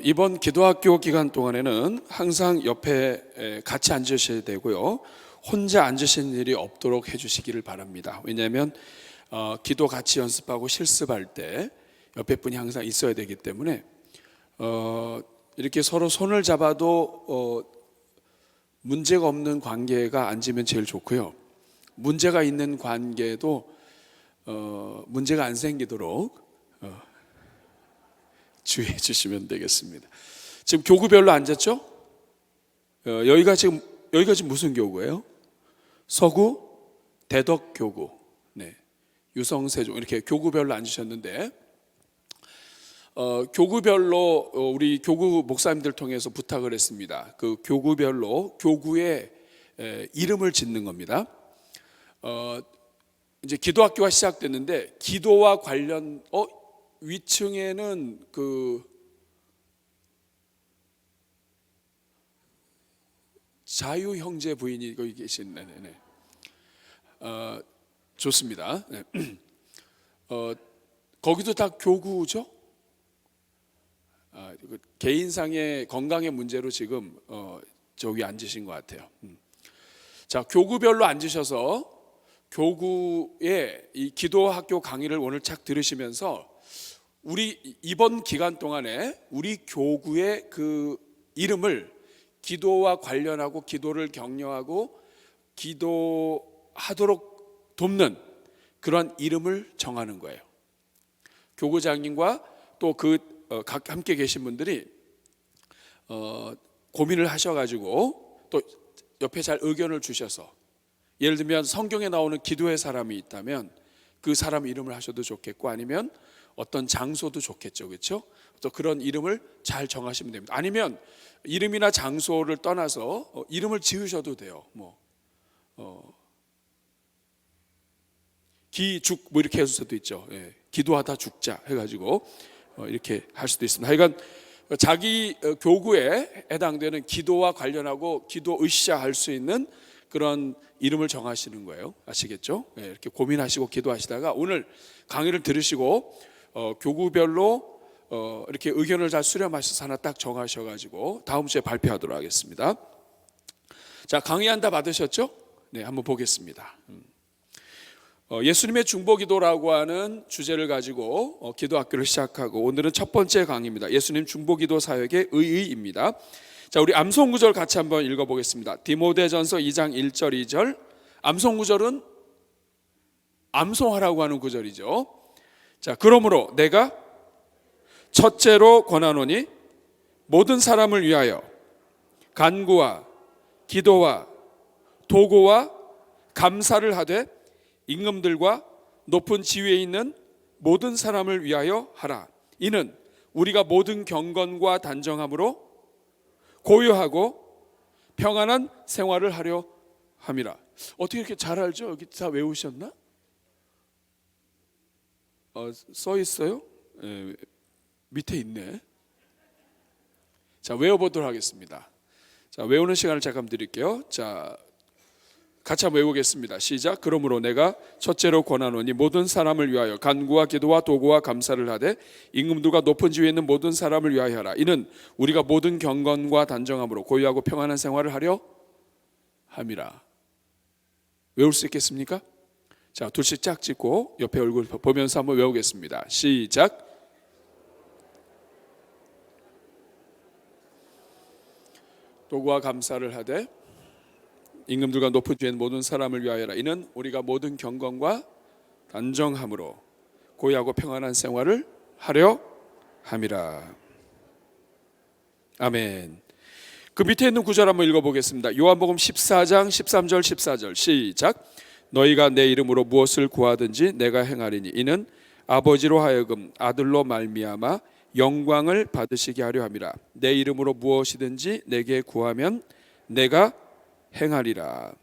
이번 기도학교 기간 동안에는 항상 옆에 같이 앉으셔야 되고요. 혼자 앉으시는 일이 없도록 해주시기를 바랍니다. 왜냐하면 기도 같이 연습하고 실습할 때 옆에 분이 항상 있어야 되기 때문에 이렇게 서로 손을 잡아도 문제가 없는 관계가 앉으면 제일 좋고요. 문제가 있는 관계도 문제가 안 생기도록 주의해 주시면 되겠습니다. 지금 교구별로 앉았죠? 여기가 지금 무슨 교구예요? 서구 대덕 교구, 네, 유성세종 이렇게 교구별로 앉으셨는데 교구별로 우리 교구 목사님들 통해서 부탁을 했습니다. 그 교구별로 교구의 이름을 짓는 겁니다. 이제 기도학교가 시작됐는데 기도와 관련 위층에는 그 자유 형제 부인이 거기 계시네. 좋습니다. 네. 거기도 다 교구죠? 개인상의 건강의 문제로 지금 저기 앉으신 것 같아요. 자, 교구별로 앉으셔서 교구의 이 기도학교 강의를 오늘 착 들으시면서 우리 이번 기간 동안에 우리 교구의 그 이름을 기도와 관련하고 기도를 격려하고 기도하도록 돕는 그런 이름을 정하는 거예요. 교구장님과 또 그 함께 계신 분들이 고민을 하셔가지고 또 옆에 잘 의견을 주셔서 예를 들면 성경에 나오는 기도의 사람이 있다면 그 사람 이름을 하셔도 좋겠고 아니면 어떤 장소도 좋겠죠, 그렇죠? 또 그런 이름을 잘 정하시면 됩니다. 아니면 이름이나 장소를 떠나서 이름을 지으셔도 돼요. 기죽 이렇게 할 수도 있죠. 예, 기도하다 죽자 해가지고 이렇게 할 수도 있습니다. 하여간 자기 교구에 해당되는 기도와 관련하고 기도 으쌰 할 수 있는 그런 이름을 정하시는 거예요. 아시겠죠? 예, 이렇게 고민하시고 기도하시다가 오늘 강의를 들으시고 교구별로 이렇게 의견을 잘 수렴하셔서 하나 딱 정하셔가지고 다음 주에 발표하도록 하겠습니다. 자, 강의 다 받으셨죠? 네, 한번 보겠습니다. 예수님의 중보기도라고 하는 주제를 가지고 기도학교를 시작하고 오늘은 첫 번째 강의입니다. 예수님 중보기도 사역의 의의입니다. 자, 우리 암송구절 같이 한번 읽어보겠습니다. 디모데전서 2장 1절 2절. 암송구절은 암송하라고 하는 구절이죠. 자, 그러므로 내가 첫째로 권하노니 모든 사람을 위하여 간구와 기도와 도구와 감사를 하되 임금들과 높은 지위에 있는 모든 사람을 위하여 하라. 이는 우리가 모든 경건과 단정함으로 고요하고 평안한 생활을 하려 함이라. 어떻게 이렇게 잘 알죠? 여기 다 외우셨나? 써 있어요? 네, 밑에 있네. 자, 외워보도록 하겠습니다. 자, 외우는 시간을 잠깐 드릴게요. 자, 같이 한번 외우겠습니다. 시작. 그러므로 내가 첫째로 권하노니 모든 사람을 위하여 간구와 기도와 도구와 감사를 하되 임금들과 높은 지위에 있는 모든 사람을 위하여 하라. 이는 우리가 모든 경건과 단정함으로 고요하고 평안한 생활을 하려 함이라. 외울 수 있겠습니까? 자, 둘씩 짝 찍고 옆에 얼굴 보면서 한번 외우겠습니다. 시작. 도구와 감사를 하되 임금들과 높은 지위에 있는 모든 사람을 위하여라. 이는 우리가 모든 경건과 단정함으로 고요하고 평안한 생활을 하려 함이라. 아멘. 그 밑에 있는 구절 한번 읽어보겠습니다. 요한복음 14장 13절 14절 시작. 너희가 내 이름으로 무엇을 구하든지 내가 행하리니 이는 아버지로 하여금 아들로 말미암아 영광을 받으시게 하려 함이라. 내 이름으로 무엇이든지 내게 구하면 내가 행하리라.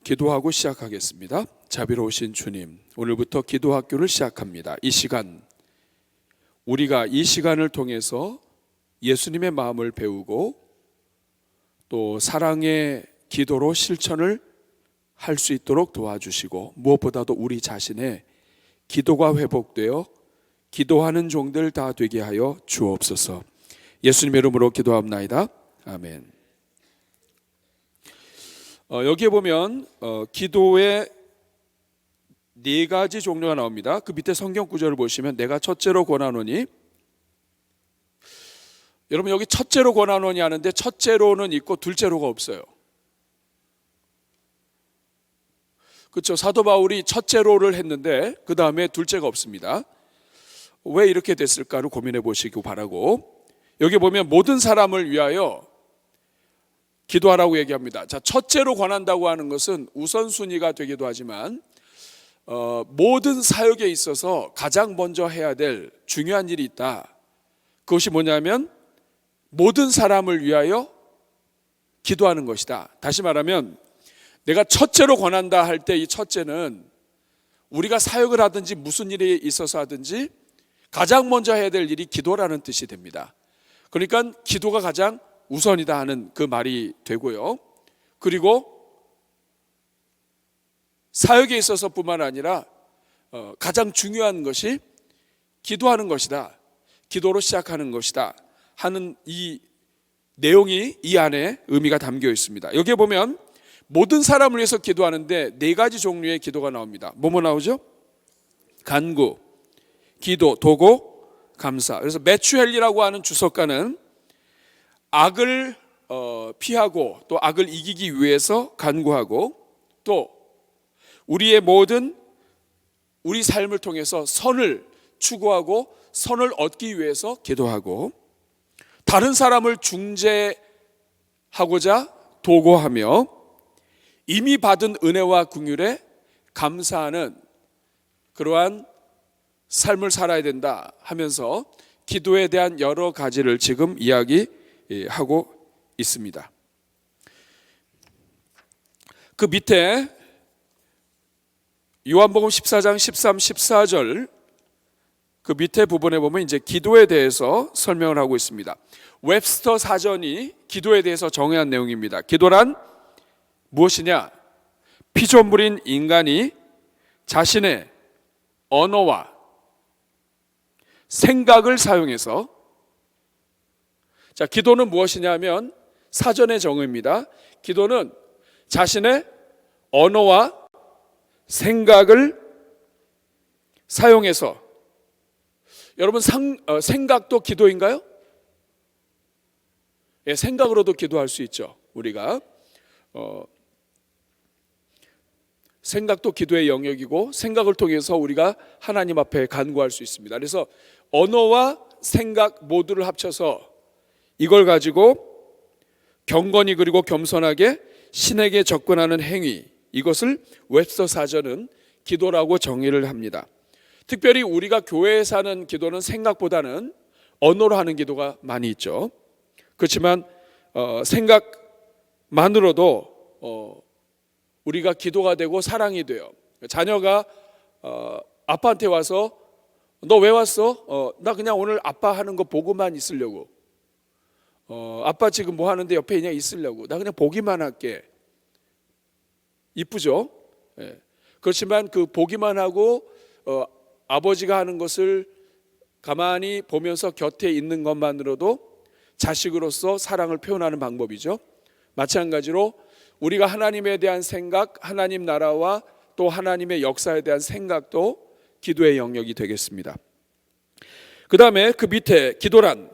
기도하고 시작하겠습니다. 자비로우신 주님, 오늘부터 기도학교를 시작합니다. 이 시간 우리가 이 시간을 통해서 예수님의 마음을 배우고 또 사랑의 기도로 실천을 할 수 있도록 도와주시고 무엇보다도 우리 자신의 기도가 회복되어 기도하는 종들 다 되게 하여 주옵소서. 예수님의 이름으로 기도합나이다. 아멘. 여기에 보면 기도의 네 가지 종류가 나옵니다. 그 밑에 성경 구절을 보시면 내가 첫째로 권하노니, 여러분 여기 첫째로 권하노니 하는데 첫째로는 있고 둘째로가 없어요. 그렇죠? 사도 바울이 첫째로를 했는데 그 다음에 둘째가 없습니다. 왜 이렇게 됐을까를 고민해 보시기 바라고, 여기 보면 모든 사람을 위하여 기도하라고 얘기합니다. 자, 첫째로 권한다고 하는 것은 우선순위가 되기도 하지만 모든 사역에 있어서 가장 먼저 해야 될 중요한 일이 있다. 그것이 뭐냐면 모든 사람을 위하여 기도하는 것이다. 다시 말하면 내가 첫째로 권한다 할 때 이 첫째는 우리가 사역을 하든지 무슨 일이 있어서 하든지 가장 먼저 해야 될 일이 기도라는 뜻이 됩니다. 그러니까 기도가 가장 우선이다 하는 그 말이 되고요. 그리고 사역에 있어서 뿐만 아니라 가장 중요한 것이 기도하는 것이다, 기도로 시작하는 것이다 하는 이 내용이 이 안에 의미가 담겨 있습니다. 여기에 보면 모든 사람을 위해서 기도하는데 네 가지 종류의 기도가 나옵니다. 뭐뭐 나오죠? 간구, 기도, 도고, 감사. 그래서 매튜 헨리라고 하는 주석가는 악을 피하고 또 악을 이기기 위해서 간구하고, 또 우리의 모든 우리 삶을 통해서 선을 추구하고 선을 얻기 위해서 기도하고, 다른 사람을 중재하고자 도고하며 이미 받은 은혜와 긍휼에 감사하는 그러한 삶을 살아야 된다 하면서 기도에 대한 여러 가지를 지금 이야기하고 있습니다. 그 밑에 요한복음 14장 13, 14절 그 밑에 부분에 보면 이제 기도에 대해서 설명을 하고 있습니다. 웹스터 사전이 기도에 대해서 정의한 내용입니다. 기도란 무엇이냐? 피조물인 인간이 자신의 언어와 생각을 사용해서, 자, 기도는 무엇이냐면 사전의 정의입니다. 기도는 자신의 언어와 생각을 사용해서, 여러분 생각도 기도인가요? 예, 생각으로도 기도할 수 있죠. 우리가 생각도 기도의 영역이고 생각을 통해서 우리가 하나님 앞에 간구할 수 있습니다. 그래서 언어와 생각 모두를 합쳐서 이걸 가지고 경건히 그리고 겸손하게 신에게 접근하는 행위, 이것을 웹스터 사전은 기도라고 정의를 합니다. 특별히 우리가 교회에서 하는 기도는 생각보다는 언어로 하는 기도가 많이 있죠. 그렇지만 생각만으로도 우리가 기도가 되고 사랑이 돼요. 자녀가 아빠한테 와서 너 왜 왔어? 나 그냥 오늘 아빠 하는 거 보고만 있으려고. 아빠 지금 뭐 하는데 옆에 그냥 있으려고. 나 그냥 보기만 할게. 이쁘죠? 예. 그렇지만 그 보기만 하고 아버지가 하는 것을 가만히 보면서 곁에 있는 것만으로도 자식으로서 사랑을 표현하는 방법이죠. 마찬가지로 우리가 하나님에 대한 생각, 하나님 나라와 또 하나님의 역사에 대한 생각도 기도의 영역이 되겠습니다. 그 다음에 그 밑에 기도란,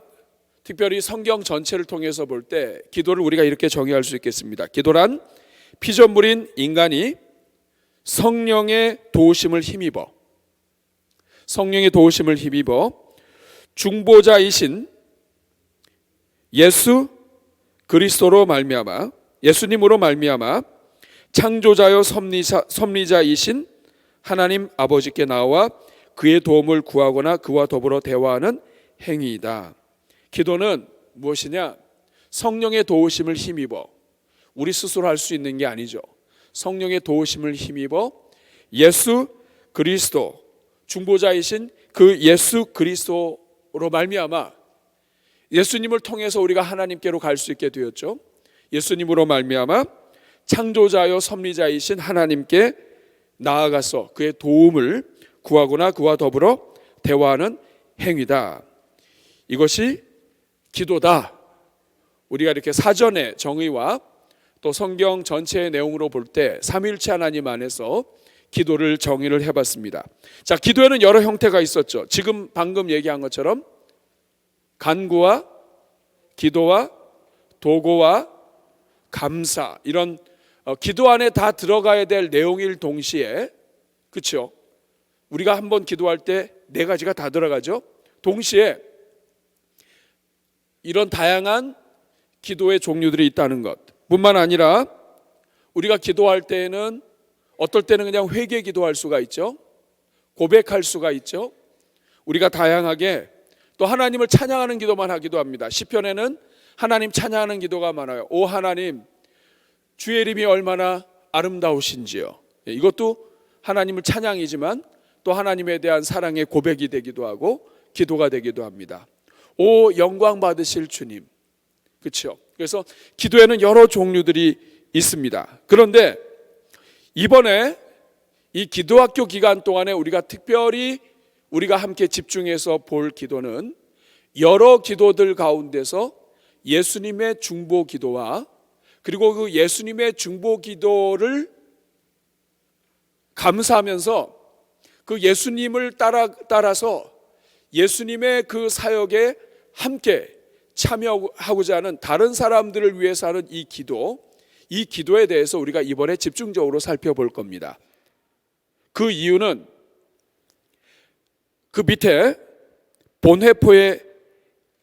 특별히 성경 전체를 통해서 볼 때 기도를 우리가 이렇게 정의할 수 있겠습니다. 기도란 피조물인 인간이 성령의 도우심을 힘입어 중보자이신 예수 그리스도로 말미암아, 예수님으로 말미암아 창조자여 섭리자이신 하나님 아버지께 나와 그의 도움을 구하거나 그와 더불어 대화하는 행위이다. 기도는 무엇이냐? 성령의 도우심을 힘입어, 우리 스스로 할 수 있는 게 아니죠. 성령의 도우심을 힘입어 예수 그리스도, 중보자이신 그 예수 그리스도로 말미암아, 예수님을 통해서 우리가 하나님께로 갈 수 있게 되었죠. 예수님으로 말미암아 창조자여 섭리자이신 하나님께 나아가서 그의 도움을 구하거나 그와 더불어 대화하는 행위다. 이것이 기도다. 우리가 이렇게 사전의 정의와 또 성경 전체의 내용으로 볼 때 삼위일체 하나님 안에서 기도를 정의를 해봤습니다. 자, 기도에는 여러 형태가 있었죠. 지금 방금 얘기한 것처럼 간구와 기도와 도고와 감사, 이런 기도 안에 다 들어가야 될 내용일 동시에, 그렇죠? 우리가 한번 기도할 때 네 가지가 다 들어가죠. 동시에 이런 다양한 기도의 종류들이 있다는 것 뿐만 아니라 우리가 기도할 때에는 어떨 때는 그냥 회개 기도할 수가 있죠. 고백할 수가 있죠. 우리가 다양하게 또 하나님을 찬양하는 기도만 하기도 합니다. 시편에는 하나님 찬양하는 기도가 많아요. 오 하나님, 주의 이름이 얼마나 아름다우신지요. 이것도 하나님을 찬양이지만 또 하나님에 대한 사랑의 고백이 되기도 하고 기도가 되기도 합니다. 오 영광 받으실 주님. 그렇죠? 그래서 기도에는 여러 종류들이 있습니다. 그런데 이번에 이 기도학교 기간 동안에 우리가 특별히 우리가 함께 집중해서 볼 기도는 여러 기도들 가운데서 예수님의 중보 기도와 그리고 그 예수님의 중보 기도를 감사하면서 그 예수님을 따라서 예수님의 그 사역에 함께 참여하고자 하는 다른 사람들을 위해서 하는 이 기도에 대해서 우리가 이번에 집중적으로 살펴볼 겁니다. 그 이유는 그 밑에 본회포의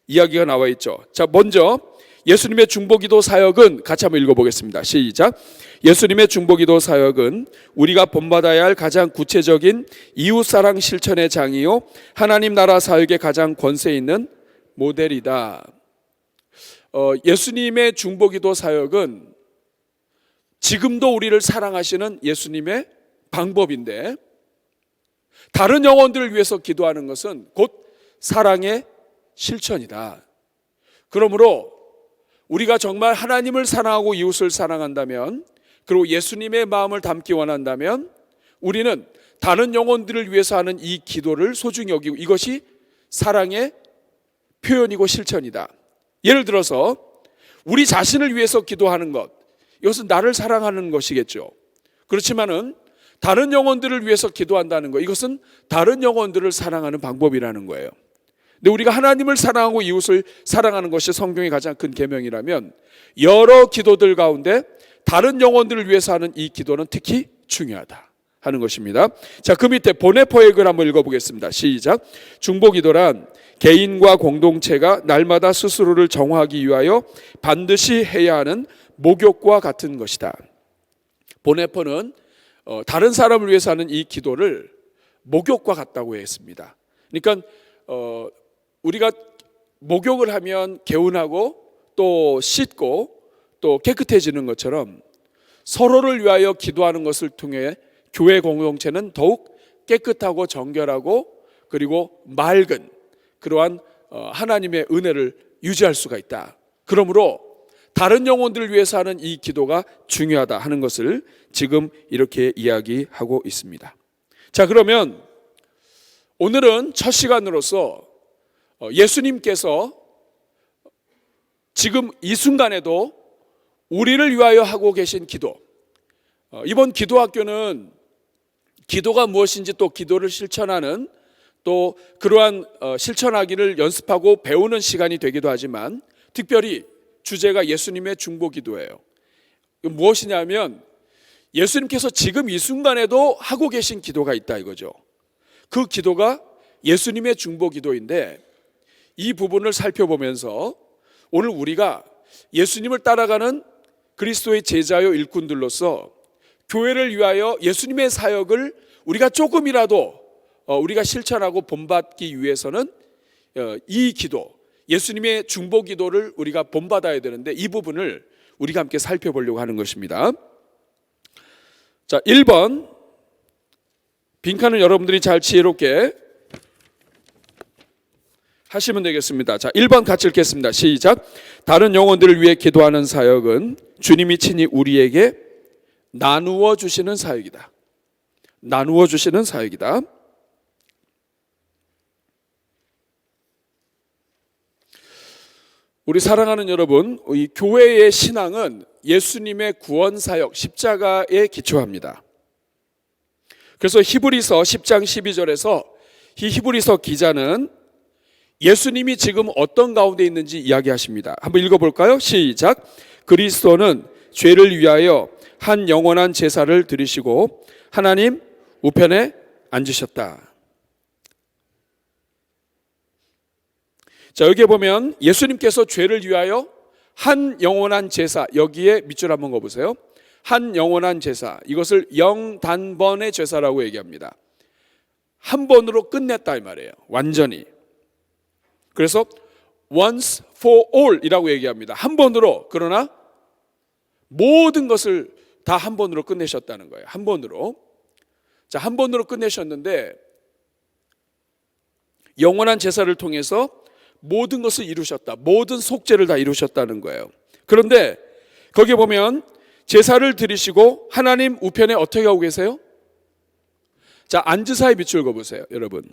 이야기가 나와 있죠. 자, 먼저 예수님의 중보기도 사역은 같이 한번 읽어보겠습니다. 시작. 예수님의 중보기도 사역은 우리가 본받아야 할 가장 구체적인 이웃사랑 실천의 장이요 하나님 나라 사역의 가장 권세 있는 모델이다. 예수님의 중보기도 사역은 지금도 우리를 사랑하시는 예수님의 방법인데, 다른 영혼들을 위해서 기도하는 것은 곧 사랑의 실천이다. 그러므로 우리가 정말 하나님을 사랑하고 이웃을 사랑한다면, 그리고 예수님의 마음을 담기 원한다면 우리는 다른 영혼들을 위해서 하는 이 기도를 소중히 여기고 이것이 사랑의 표현이고 실천이다. 예를 들어서 우리 자신을 위해서 기도하는 것, 이것은 나를 사랑하는 것이겠죠. 그렇지만은 다른 영혼들을 위해서 기도한다는 것, 이것은 다른 영혼들을 사랑하는 방법이라는 거예요. 근데 우리가 하나님을 사랑하고 이웃을 사랑하는 것이 성경의 가장 큰 계명이라면 여러 기도들 가운데 다른 영혼들을 위해서 하는 이 기도는 특히 중요하다 하는 것입니다. 자, 그 밑에 보네포의 글 한번 읽어보겠습니다. 시작. 중보기도란 개인과 공동체가 날마다 스스로를 정화하기 위하여 반드시 해야 하는 목욕과 같은 것이다. 보네포는 다른 사람을 위해서 하는 이 기도를 목욕과 같다고 했습니다. 그러니까 우리가 목욕을 하면 개운하고 또 씻고 또 깨끗해지는 것처럼 서로를 위하여 기도하는 것을 통해 교회 공동체는 더욱 깨끗하고 정결하고 그리고 맑은 그러한 하나님의 은혜를 유지할 수가 있다. 그러므로 다른 영혼들을 위해서 하는 이 기도가 중요하다 하는 것을 지금 이렇게 이야기하고 있습니다. 자, 그러면 오늘은 첫 시간으로서 예수님께서 지금 이 순간에도 우리를 위하여 하고 계신 기도, 이번 기도학교는 기도가 무엇인지 또 기도를 실천하는 또 그러한 실천하기를 연습하고 배우는 시간이 되기도 하지만 특별히 주제가 예수님의 중보기도예요. 무엇이냐면 예수님께서 지금 이 순간에도 하고 계신 기도가 있다 이거죠. 그 기도가 예수님의 중보기도인데 이 부분을 살펴보면서 오늘 우리가 예수님을 따라가는 그리스도의 제자요 일꾼들로서 교회를 위하여 예수님의 사역을 우리가 조금이라도 우리가 실천하고 본받기 위해서는 이 기도, 예수님의 중보기도를 우리가 본받아야 되는데 이 부분을 우리가 함께 살펴보려고 하는 것입니다. 자, 1번 빈칸을 여러분들이 잘 지혜롭게 하시면 되겠습니다. 자, 1번 같이 읽겠습니다. 시작. 다른 영혼들을 위해 기도하는 사역은 주님이 친히 우리에게 나누어 주시는 사역이다. 나누어 주시는 사역이다. 우리 사랑하는 여러분, 이 교회의 신앙은 예수님의 구원 사역, 십자가에 기초합니다. 그래서 히브리서 10장 12절에서 이 히브리서 기자는 예수님이 지금 어떤 가운데 있는지 이야기하십니다. 한번 읽어볼까요? 시작. 그리스도는 죄를 위하여 한 영원한 제사를 드리시고 하나님 우편에 앉으셨다. 자, 여기에 보면 예수님께서 죄를 위하여 한 영원한 제사, 여기에 밑줄 한번 그어보세요. 한 영원한 제사, 이것을 영단번의 제사라고 얘기합니다. 한 번으로 끝냈다 이 말이에요. 완전히. 그래서 once for all 이라고 얘기합니다. 한 번으로. 그러나 모든 것을 다 한 번으로 끝내셨다는 거예요. 한 번으로. 자, 한 번으로 끝내셨는데 영원한 제사를 통해서 모든 것을 이루셨다. 모든 속죄를 다 이루셨다는 거예요. 그런데 거기에 보면 제사를 드리시고 하나님 우편에 어떻게 하고 계세요? 자, 앉으사의 밑줄 그어보세요, 여러분.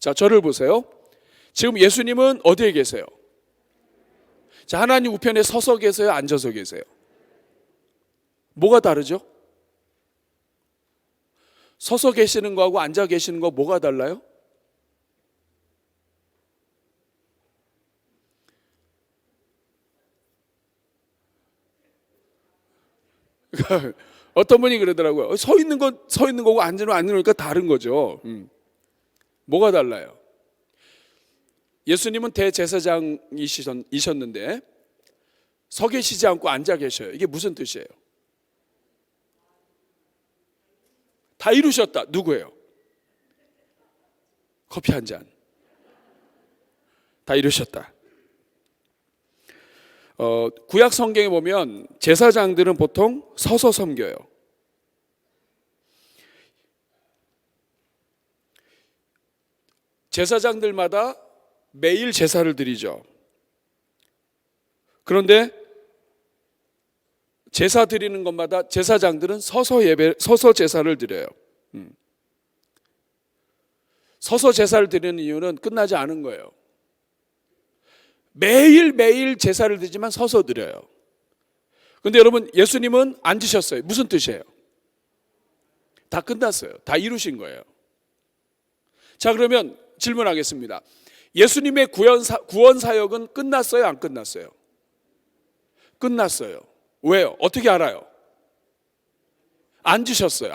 자, 저를 보세요. 지금 예수님은 어디에 계세요? 자, 하나님 우편에 서서 계세요? 앉아서 계세요? 뭐가 다르죠? 서서 계시는 거하고 앉아 계시는 거 뭐가 달라요? 어떤 분이 그러더라고요. 서 있는 거고 앉는 거니까 다른 거죠. 뭐가 달라요? 예수님은 대제사장이셨는데 서 계시지 않고 앉아 계셔요. 이게 무슨 뜻이에요? 다 이루셨다. 누구예요? 커피 한 잔. 다 이루셨다. 구약 성경에 보면 제사장들은 보통 서서 섬겨요. 제사장들마다 매일 제사를 드리죠. 그런데 제사 드리는 것마다 제사장들은 서서 제사를 드려요. 서서 제사를 드리는 이유는 끝나지 않은 거예요. 매일매일 제사를 드리지만 서서 드려요. 그런데 여러분, 예수님은 앉으셨어요. 무슨 뜻이에요? 다 끝났어요. 다 이루신 거예요. 자, 그러면 질문하겠습니다. 예수님의 구원 사역은 끝났어요? 안 끝났어요? 끝났어요. 왜요? 어떻게 알아요? 앉으셨어요.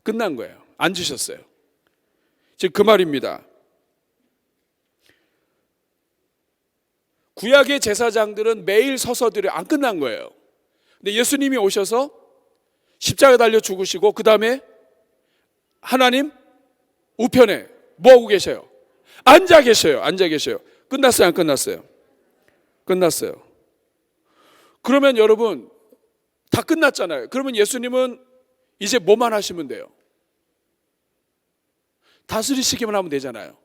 끝난 거예요. 앉으셨어요. 지금 그 말입니다. 구약의 제사장들은 매일 서서 드려 안 끝난 거예요. 근데 예수님이 오셔서 십자가에 달려 죽으시고 그 다음에 하나님 우편에 뭐하고 계셔요? 앉아 계셔요. 끝났어요? 안 끝났어요? 끝났어요. 그러면 여러분 다 끝났잖아요. 그러면 예수님은 이제 뭐만 하시면 돼요? 다스리시기만 하면 되잖아요.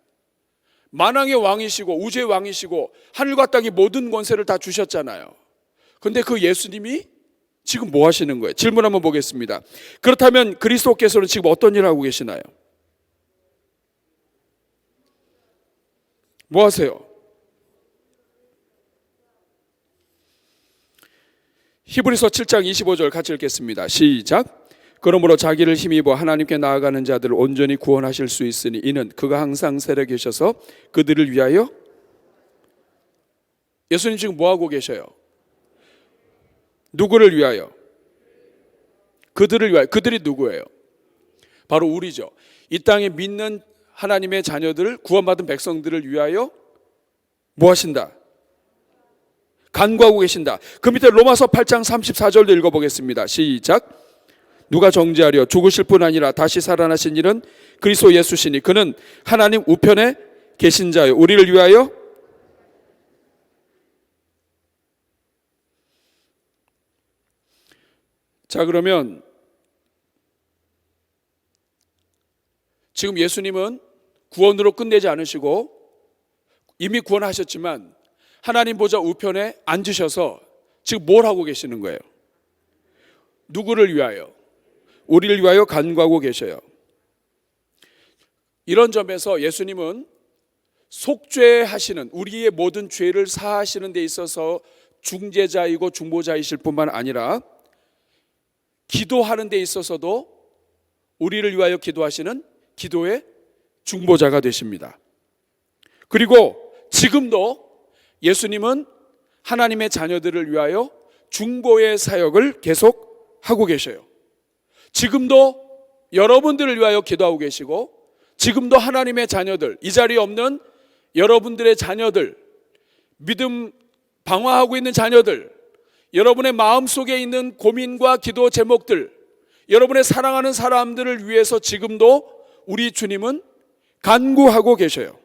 만왕의 왕이시고 우주의 왕이시고 하늘과 땅의 모든 권세를 다 주셨잖아요. 그런데 그 예수님이 지금 뭐 하시는 거예요? 질문 한번 보겠습니다. 그렇다면 그리스도께서는 지금 어떤 일을 하고 계시나요? 뭐 하세요? 히브리서 7장 25절 같이 읽겠습니다. 시작. 그러므로 자기를 힘입어 하나님께 나아가는 자들을 온전히 구원하실 수 있으니 이는 그가 항상 세례 계셔서 그들을 위하여. 예수님 지금 뭐 하고 계셔요? 누구를 위하여? 그들을 위하여. 그들이 누구예요? 바로 우리죠. 이 땅에 믿는 하나님의 자녀들을, 구원받은 백성들을 위하여 뭐 하신다? 간구하고 계신다. 그 밑에 로마서 8장 34절도 읽어보겠습니다. 시작. 누가 정죄하려? 죽으실 뿐 아니라 다시 살아나신 일은 그리스도 예수시니 그는 하나님 우편에 계신 자요 우리를 위하여. 자, 그러면 지금 예수님은 구원으로 끝내지 않으시고 이미 구원하셨지만 하나님 보좌 우편에 앉으셔서 지금 뭘 하고 계시는 거예요? 누구를 위하여? 우리를 위하여 간구하고 계셔요. 이런 점에서 예수님은 속죄하시는, 우리의 모든 죄를 사하시는 데 있어서 중재자이고 중보자이실 뿐만 아니라 기도하는 데 있어서도 우리를 위하여 기도하시는 기도의 중보자가 되십니다. 그리고 지금도 예수님은 하나님의 자녀들을 위하여 중보의 사역을 계속 하고 계셔요. 지금도 여러분들을 위하여 기도하고 계시고, 지금도 하나님의 자녀들, 이 자리에 없는 여러분들의 자녀들, 믿음 방황하고 있는 자녀들, 여러분의 마음속에 있는 고민과 기도 제목들, 여러분의 사랑하는 사람들을 위해서 지금도 우리 주님은 간구하고 계셔요.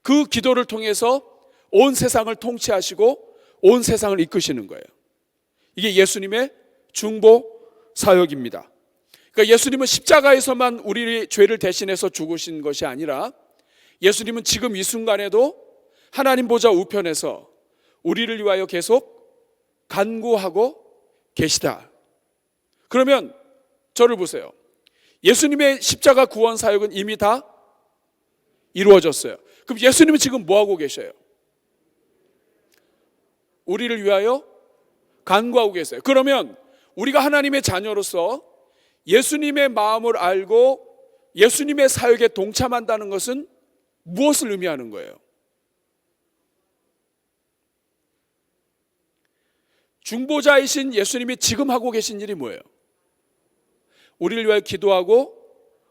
그 기도를 통해서 온 세상을 통치하시고 온 세상을 이끄시는 거예요. 이게 예수님의 중보 사역입니다. 그러니까 예수님은 십자가에서만 우리의 죄를 대신해서 죽으신 것이 아니라 예수님은 지금 이 순간에도 하나님 보좌 우편에서 우리를 위하여 계속 간구하고 계시다. 그러면 저를 보세요. 예수님의 십자가 구원 사역은 이미 다 이루어졌어요. 그럼 예수님은 지금 뭐 하고 계셔요? 우리를 위하여 간구하고 계세요. 그러면 우리가 하나님의 자녀로서 예수님의 마음을 알고 예수님의 사역에 동참한다는 것은 무엇을 의미하는 거예요? 중보자이신 예수님이 지금 하고 계신 일이 뭐예요? 우리를 위하여 기도하고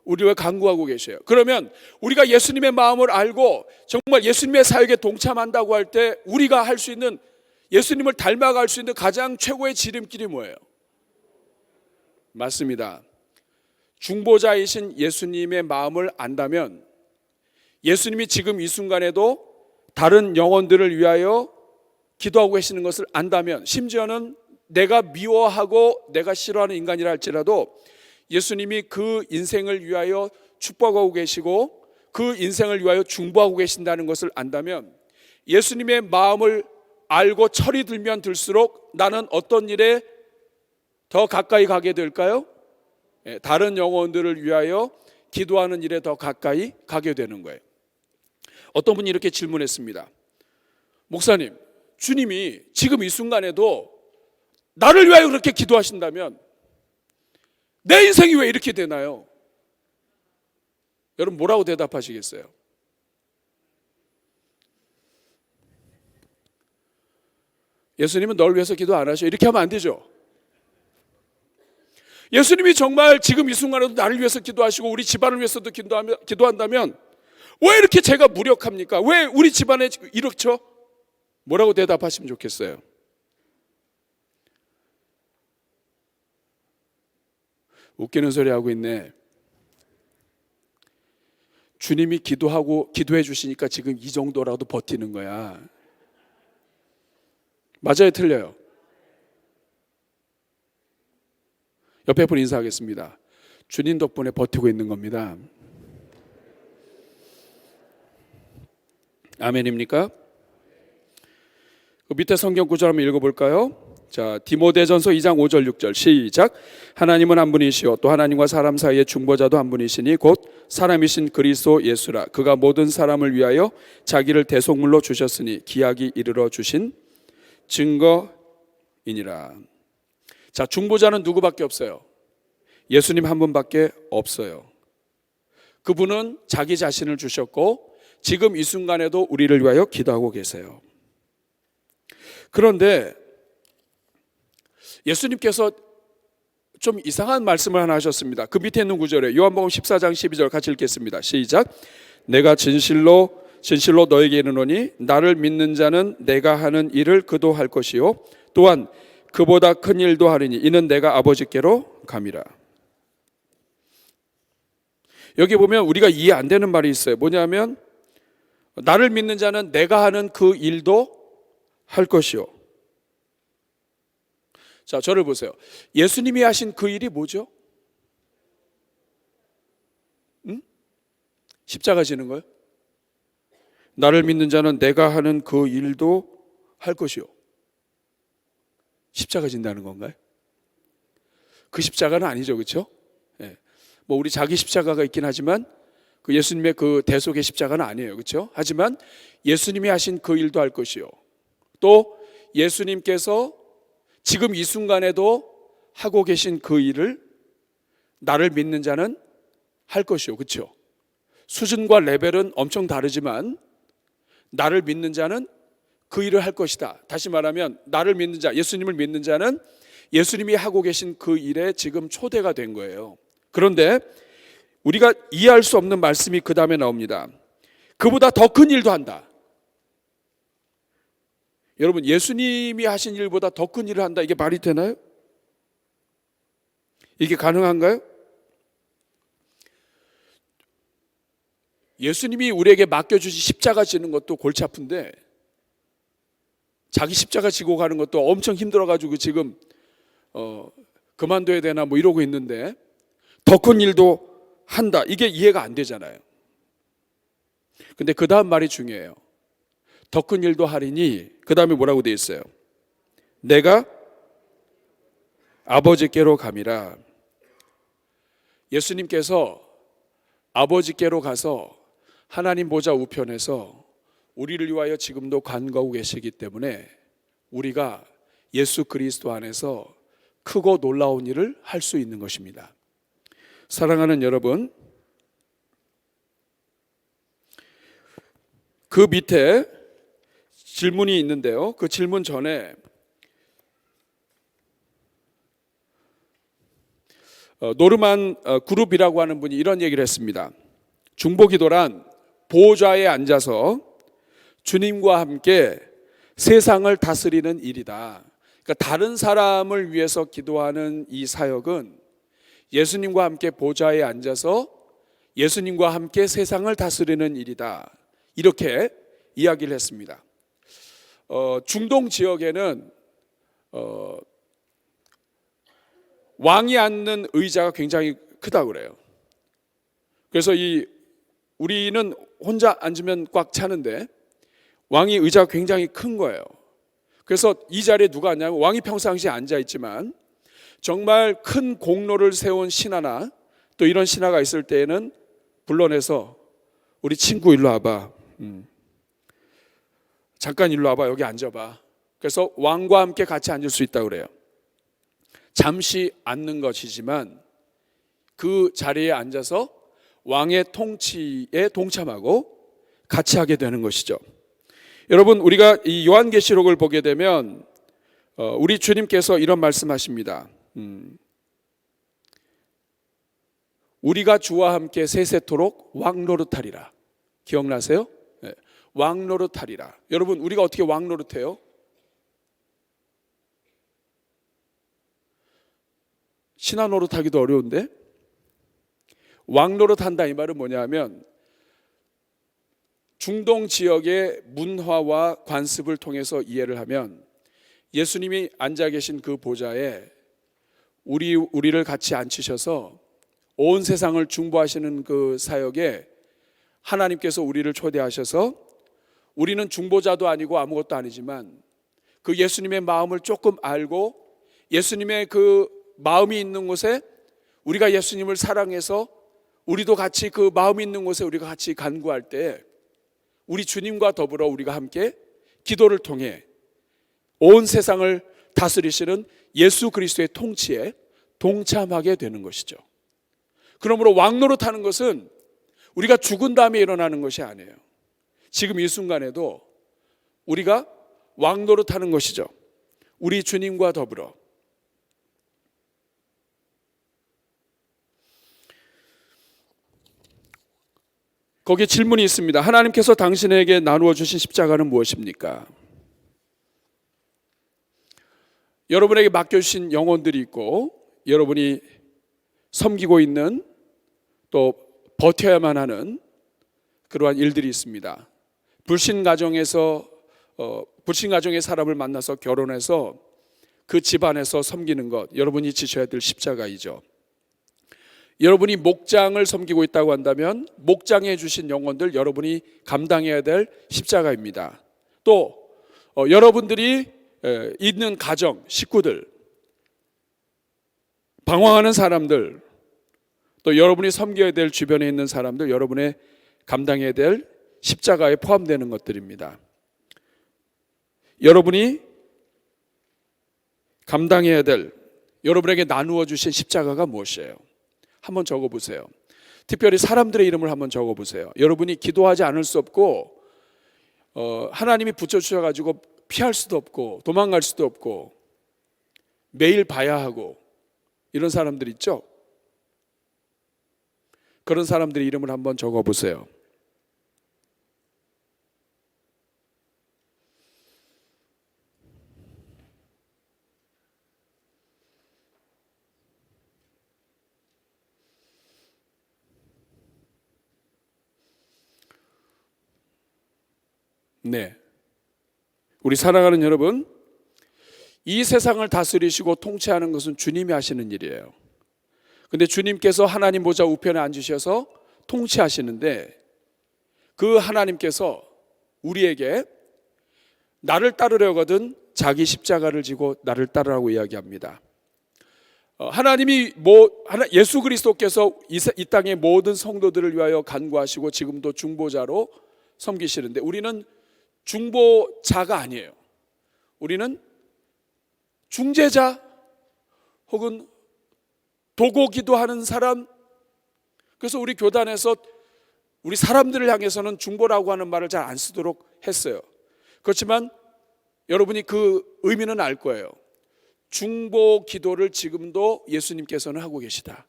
우리를 위하여 간구하고 계셔요. 그러면 우리가 예수님의 마음을 알고 정말 예수님의 사역에 동참한다고 할 때 우리가 할 수 있는, 예수님을 닮아갈 수 있는 가장 최고의 지름길이 뭐예요? 맞습니다. 중보자이신 예수님의 마음을 안다면 예수님이 지금 이 순간에도 다른 영혼들을 위하여 기도하고 계시는 것을 안다면, 심지어는 내가 미워하고 내가 싫어하는 인간이라 할지라도 예수님이 그 인생을 위하여 축복하고 계시고 그 인생을 위하여 중보하고 계신다는 것을 안다면, 예수님의 마음을 알고 철이 들면 들수록 나는 어떤 일에 더 가까이 가게 될까요? 다른 영혼들을 위하여 기도하는 일에 더 가까이 가게 되는 거예요. 어떤 분이 이렇게 질문했습니다. 목사님, 주님이 지금 이 순간에도 나를 위하여 그렇게 기도하신다면 내 인생이 왜 이렇게 되나요? 여러분 뭐라고 대답하시겠어요? 예수님은 널 위해서 기도 안 하셔. 이렇게 하면 안 되죠. 예수님이 정말 지금 이 순간에도 나를 위해서 기도하시고 우리 집안을 위해서도 기도한다면 왜 이렇게 제가 무력합니까? 왜 우리 집안에 이렇죠? 뭐라고 대답하시면 좋겠어요? 웃기는 소리 하고 있네. 주님이 기도해 주시니까 지금 이 정도라도 버티는 거야. 맞아요, 틀려요? 옆에 분 인사하겠습니다. 주님 덕분에 버티고 있는 겁니다. 아멘입니까? 그 밑에 성경 구절 한번 읽어볼까요? 자, 디모데전서 2장 5절 6절 시작. 하나님은 한 분이시요 또 하나님과 사람 사이의 중보자도 한 분이시니 곧 사람이신 그리스도 예수라. 그가 모든 사람을 위하여 자기를 대속물로 주셨으니 기약이 이르러 주신 증거이니라. 자, 중보자는 누구밖에 없어요? 예수님 한 분밖에 없어요. 그분은 자기 자신을 주셨고 지금 이 순간에도 우리를 위하여 기도하고 계세요. 그런데 예수님께서 좀 이상한 말씀을 하나 하셨습니다. 그 밑에 있는 구절에 요한복음 14장 12절 같이 읽겠습니다. 시작. 내가 진실로 너에게 이르노니 나를 믿는 자는 내가 하는 일을 그도 할 것이요 또한 그보다 큰 일도 하리니 이는 내가 아버지께로 감이라. 여기 보면 우리가 이해 안 되는 말이 있어요. 뭐냐면 나를 믿는 자는 내가 하는 그 일도 할 것이요. 자, 저를 보세요. 예수님이 하신 그 일이 뭐죠? 십자가 지는 거예요? 나를 믿는 자는 내가 하는 그 일도 할 것이요. 십자가 진다는 건가요? 그 십자가는 아니죠, 그렇죠? 뭐 우리 자기 십자가가 있긴 하지만 그 예수님의 그 대속의 십자가는 아니에요. 그렇죠? 하지만 예수님이 하신 그 일도 할 것이요. 또 예수님께서 지금 이 순간에도 하고 계신 그 일을 나를 믿는 자는 할 것이요. 그렇죠? 수준과 레벨은 엄청 다르지만 나를 믿는 자는 그 일을 할 것이다. 다시 말하면 나를 믿는 자, 예수님을 믿는 자는 예수님이 하고 계신 그 일에 지금 초대가 된 거예요. 그런데 우리가 이해할 수 없는 말씀이 그 다음에 나옵니다. 그보다 더 큰 일도 한다. 여러분, 예수님이 하신 일보다 더 큰 일을 한다. 이게 말이 되나요? 이게 가능한가요? 예수님이 우리에게 맡겨주신 십자가 지는 것도 골치 아픈데 자기 십자가 지고 가는 것도 엄청 힘들어가지고 지금 그만둬야 되나 뭐 이러고 있는데 더 큰 일도 한다. 이게 이해가 안 되잖아요. 근데 그 다음 말이 중요해요. 더 큰 일도 하리니 그 다음에 뭐라고 되어 있어요? 내가 아버지께로 감이라. 예수님께서 아버지께로 가서 하나님 보좌 우편에서 우리를 위하여 지금도 간구하고 계시기 때문에 우리가 예수 그리스도 안에서 크고 놀라운 일을 할 수 있는 것입니다. 사랑하는 여러분, 그 밑에 질문이 있는데요. 그 질문 전에 노르만 그룹이라고 하는 분이 이런 얘기를 했습니다. 중보기도란 보좌에 앉아서 주님과 함께 세상을 다스리는 일이다. 그러니까 다른 사람을 위해서 기도하는 이 사역은 예수님과 함께 보좌에 앉아서 예수님과 함께 세상을 다스리는 일이다. 이렇게 이야기를 했습니다. 중동 지역에는 왕이 앉는 의자가 굉장히 크다고 그래요. 그래서 우리는 혼자 앉으면 꽉 차는데 왕이 의자가 굉장히 큰 거예요. 그래서 이 자리에 누가 앉냐면 왕이 평상시에 앉아 있지만 정말 큰 공로를 세운 신하나 또 이런 신하가 있을 때에는 불러내서 우리 친구 일로 와봐. 잠깐 일로 와봐. 여기 앉아봐. 그래서 왕과 함께 같이 앉을 수 있다고 그래요. 잠시 앉는 것이지만 그 자리에 앉아서 왕의 통치에 동참하고 같이 하게 되는 것이죠. 여러분, 우리가 이 요한계시록을 보게 되면 우리 주님께서 이런 말씀하십니다. 우리가 주와 함께 세세토록 왕노릇하리라. 기억나세요? 네. 왕노릇하리라. 여러분, 우리가 어떻게 왕노릇해요? 신하 노릇하기도 어려운데 왕노릇한다 이 말은 뭐냐면 중동 지역의 문화와 관습을 통해서 이해를 하면 예수님이 앉아 계신 그 보좌에 우리를 같이 앉히셔서 온 세상을 중보하시는 그 사역에 하나님께서 우리를 초대하셔서 우리는 중보자도 아니고 아무것도 아니지만 그 예수님의 마음을 조금 알고 예수님의 그 마음이 있는 곳에 우리가 예수님을 사랑해서 우리도 같이 그 마음이 있는 곳에 우리가 같이 간구할 때 우리 주님과 더불어 우리가 함께 기도를 통해 온 세상을 다스리시는 예수 그리스도의 통치에 동참하게 되는 것이죠. 그러므로 왕노릇하는 것은 우리가 죽은 다음에 일어나는 것이 아니에요. 지금 이 순간에도 우리가 왕노릇하는 것이죠. 우리 주님과 더불어. 거기에 질문이 있습니다. 하나님께서 당신에게 나누어 주신 십자가는 무엇입니까? 여러분에게 맡겨주신 영혼들이 있고 여러분이 섬기고 있는 또 버텨야만 하는 그러한 일들이 있습니다. 불신 가정의 사람을 만나서 결혼해서 그 집안에서 섬기는 것, 여러분이 지셔야 될 십자가이죠. 여러분이 목장을 섬기고 있다고 한다면 목장에 주신 영혼들 여러분이 감당해야 될 십자가입니다. 또 여러분들이 있는 가정, 식구들, 방황하는 사람들, 또 여러분이 섬겨야 될 주변에 있는 사람들, 여러분의 감당해야 될 십자가에 포함되는 것들입니다. 여러분이 감당해야 될, 여러분에게 나누어 주신 십자가가 무엇이에요? 한번 적어보세요. 특별히 사람들의 이름을 한번 적어보세요. 여러분이 기도하지 않을 수 없고 하나님이 붙여주셔가지고 피할 수도 없고 도망갈 수도 없고 매일 봐야 하고 이런 사람들 있죠? 그런 사람들의 이름을 한번 적어보세요. 네. 우리 사랑하는 여러분, 이 세상을 다스리시고 통치하는 것은 주님이 하시는 일이에요. 근데 주님께서 하나님 보좌 우편에 앉으셔서 통치하시는데 그 하나님께서 우리에게 나를 따르려거든 자기 십자가를 지고 나를 따르라고 이야기합니다. 하나님이 예수 그리스도께서 이 땅의 모든 성도들을 위하여 간구하시고 지금도 중보자로 섬기시는데 우리는 중보자가 아니에요. 우리는 중재자 혹은 도고 기도하는 사람. 그래서 우리 교단에서 우리 사람들을 향해서는 중보라고 하는 말을 잘 안 쓰도록 했어요. 그렇지만 여러분이 그 의미는 알 거예요. 중보 기도를 지금도 예수님께서는 하고 계시다.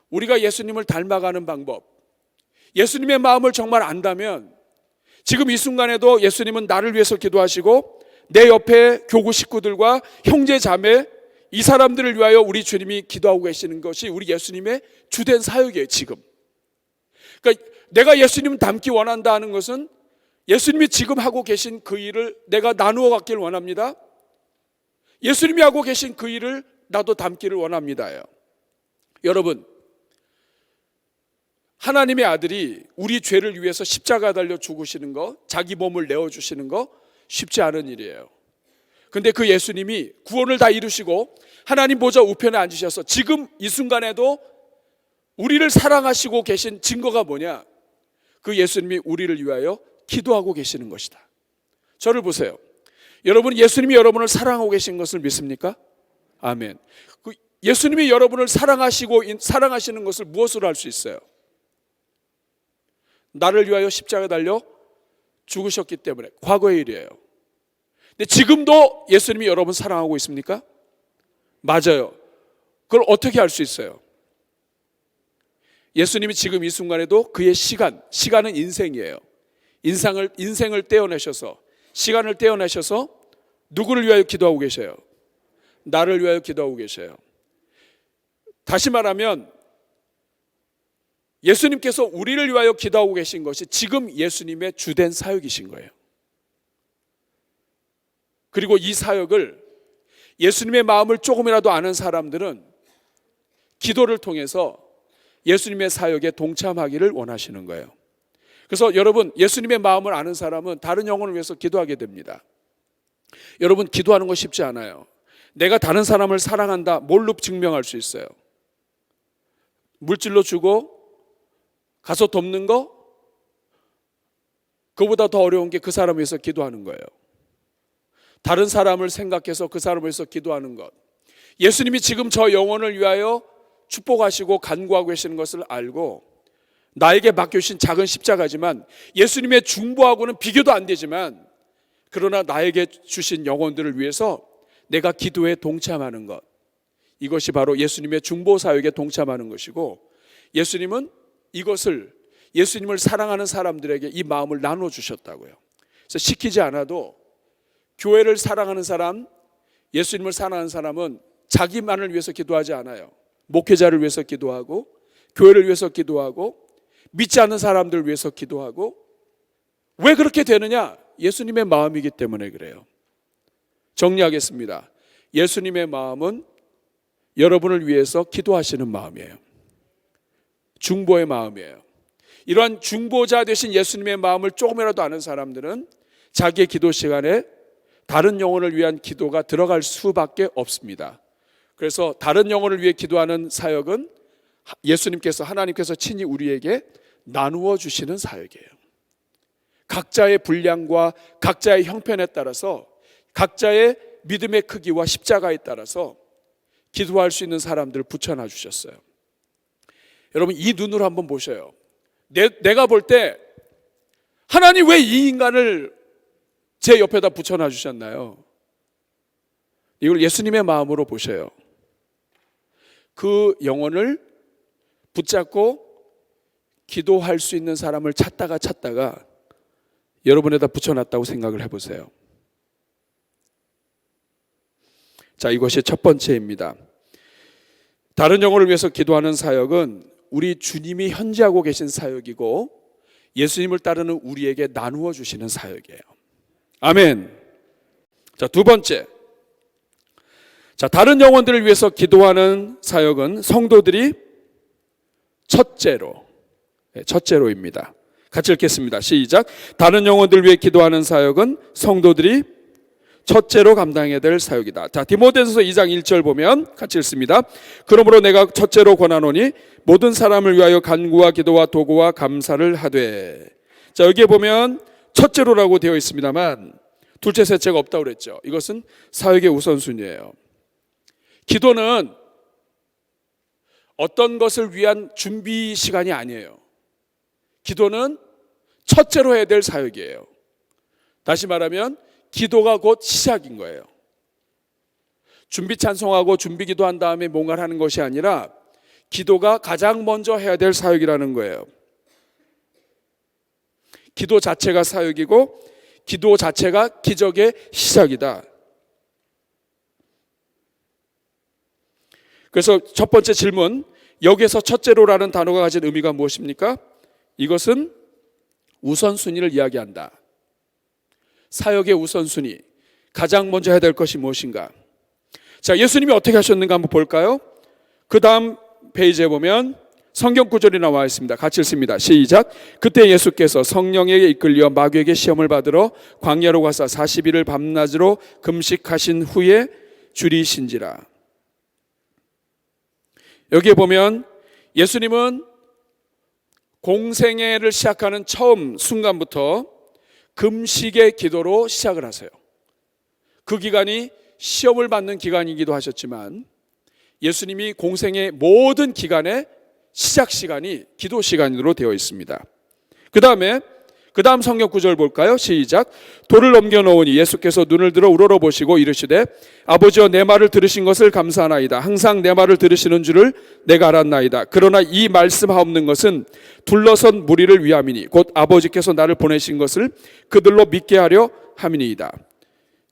우리가 예수님을 닮아가는 방법, 예수님의 마음을 정말 안다면 지금 이 순간에도 예수님은 나를 위해서 기도하시고 내 옆에 교구 식구들과 형제 자매 이 사람들을 위하여 우리 주님이 기도하고 계시는 것이 우리 예수님의 주된 사역이에요. 지금 그러니까 내가 예수님 닮기 원한다 하는 것은 예수님이 지금 하고 계신 그 일을 내가 나누어 갖기를 원합니다. 예수님이 하고 계신 그 일을 나도 닮기를 원합니다요. 여러분, 하나님의 아들이 우리 죄를 위해서 십자가 달려 죽으시는 거, 자기 몸을 내어주시는 거 쉽지 않은 일이에요. 근데 그 예수님이 구원을 다 이루시고 하나님 보좌 우편에 앉으셔서 지금 이 순간에도 우리를 사랑하시고 계신 증거가 뭐냐? 그 예수님이 우리를 위하여 기도하고 계시는 것이다. 저를 보세요. 여러분, 예수님이 여러분을 사랑하고 계신 것을 믿습니까? 아멘. 예수님이 여러분을 사랑하시는 것을 무엇으로 알 수 있어요? 나를 위하여 십자가 달려 죽으셨기 때문에. 과거의 일이에요. 근데 지금도 예수님이 여러분 사랑하고 있습니까? 맞아요. 그걸 어떻게 알 수 있어요? 예수님이 지금 이 순간에도 그의 시간은 인생이에요. 인생을 떼어내셔서, 시간을 떼어내셔서 누구를 위하여 기도하고 계셔요? 나를 위하여 기도하고 계셔요. 다시 말하면 예수님께서 우리를 위하여 기도하고 계신 것이 지금 예수님의 주된 사역이신 거예요. 그리고 이 사역을 예수님의 마음을 조금이라도 아는 사람들은 기도를 통해서 예수님의 사역에 동참하기를 원하시는 거예요. 그래서 여러분, 예수님의 마음을 아는 사람은 다른 영혼을 위해서 기도하게 됩니다. 여러분, 기도하는 거 쉽지 않아요. 내가 다른 사람을 사랑한다, 뭘로 증명할 수 있어요? 물질로 주고 가서 돕는 거? 그보다 더 어려운 게 그 사람을 위해서 기도하는 거예요. 다른 사람을 생각해서 그 사람을 위해서 기도하는 것. 예수님이 지금 저 영혼을 위하여 축복하시고 간구하고 계시는 것을 알고 나에게 맡겨주신 작은 십자가지만 예수님의 중보하고는 비교도 안 되지만 그러나 나에게 주신 영혼들을 위해서 내가 기도에 동참하는 것, 이것이 바로 예수님의 중보 사역에 동참하는 것이고 예수님은 이것을 예수님을 사랑하는 사람들에게 이 마음을 나눠 주셨다고요. 그래서 시키지 않아도 교회를 사랑하는 사람, 예수님을 사랑하는 사람은 자기만을 위해서 기도하지 않아요. 목회자를 위해서 기도하고 교회를 위해서 기도하고 믿지 않는 사람들을 위해서 기도하고. 왜 그렇게 되느냐? 예수님의 마음이기 때문에 그래요. 정리하겠습니다. 예수님의 마음은 여러분을 위해서 기도하시는 마음이에요. 중보의 마음이에요. 이러한 중보자 되신 예수님의 마음을 조금이라도 아는 사람들은 자기의 기도 시간에 다른 영혼을 위한 기도가 들어갈 수밖에 없습니다. 그래서 다른 영혼을 위해 기도하는 사역은 예수님께서, 하나님께서 친히 우리에게 나누어 주시는 사역이에요. 각자의 분량과 각자의 형편에 따라서, 각자의 믿음의 크기와 십자가에 따라서 기도할 수 있는 사람들을 붙여놔 주셨어요. 여러분, 이 눈으로 한번 보셔요. 내가 볼 때 하나님 왜 이 인간을 제 옆에다 붙여놔 주셨나요? 이걸 예수님의 마음으로 보셔요. 그 영혼을 붙잡고 기도할 수 있는 사람을 찾다가 여러분에다 붙여놨다고 생각을 해보세요. 자, 이것이 첫 번째입니다. 다른 영혼을 위해서 기도하는 사역은 우리 주님이 현재하고 계신 사역이고 예수님을 따르는 우리에게 나누어 주시는 사역이에요. 아멘. 자, 두 번째. 자, 다른 영혼들을 위해서 기도하는 사역은 성도들이 첫째로입니다. 같이 읽겠습니다. 시작. 다른 영혼들을 위해 기도하는 사역은 성도들이 첫째로 감당해야 될 사역이다. 자, 디모데전서 2장 1절 보면 같이 읽습니다. 그러므로 내가 첫째로 권하노니 모든 사람을 위하여 간구와 기도와 도구와 감사를 하되. 자, 여기에 보면 첫째로라고 되어 있습니다만 둘째 셋째가 없다고 그랬죠. 이것은 사역의 우선순위예요. 기도는 어떤 것을 위한 준비 시간이 아니에요. 기도는 첫째로 해야 될 사역이에요. 다시 말하면 기도가 곧 시작인 거예요. 준비 찬송하고 준비 기도한 다음에 뭔가를 하는 것이 아니라 기도가 가장 먼저 해야 될 사역이라는 거예요. 기도 자체가 사역이고 기도 자체가 기적의 시작이다. 그래서 첫 번째 질문, 여기에서 첫째로라는 단어가 가진 의미가 무엇입니까? 이것은 우선순위를 이야기한다. 사역의 우선순위, 가장 먼저 해야 될 것이 무엇인가? 자, 예수님이 어떻게 하셨는가 한번 볼까요? 그 다음 페이지에 보면 성경 구절이 나와 있습니다. 같이 읽습니다. 시작. 그때 예수께서 성령에게 이끌려 마귀에게 시험을 받으러 광야로 가사 40일을 밤낮으로 금식하신 후에 줄이신지라. 여기에 보면 예수님은 공생애를 시작하는 처음 순간부터 금식의 기도로 시작을 하세요. 그 기간이 시험을 받는 기간이기도 하셨지만 예수님이 공생의 모든 기간의 시작 시간이 기도 시간으로 되어 있습니다. 그 다음 성경 구절 볼까요? 시작. 돌을 넘겨놓으니 예수께서 눈을 들어 우러러 보시고 이르시되 아버지여 내 말을 들으신 것을 감사하나이다. 항상 내 말을 들으시는 줄을 내가 알았나이다. 그러나 이 말씀하옵는 것은 둘러선 무리를 위함이니 곧 아버지께서 나를 보내신 것을 그들로 믿게 하려 함이니이다.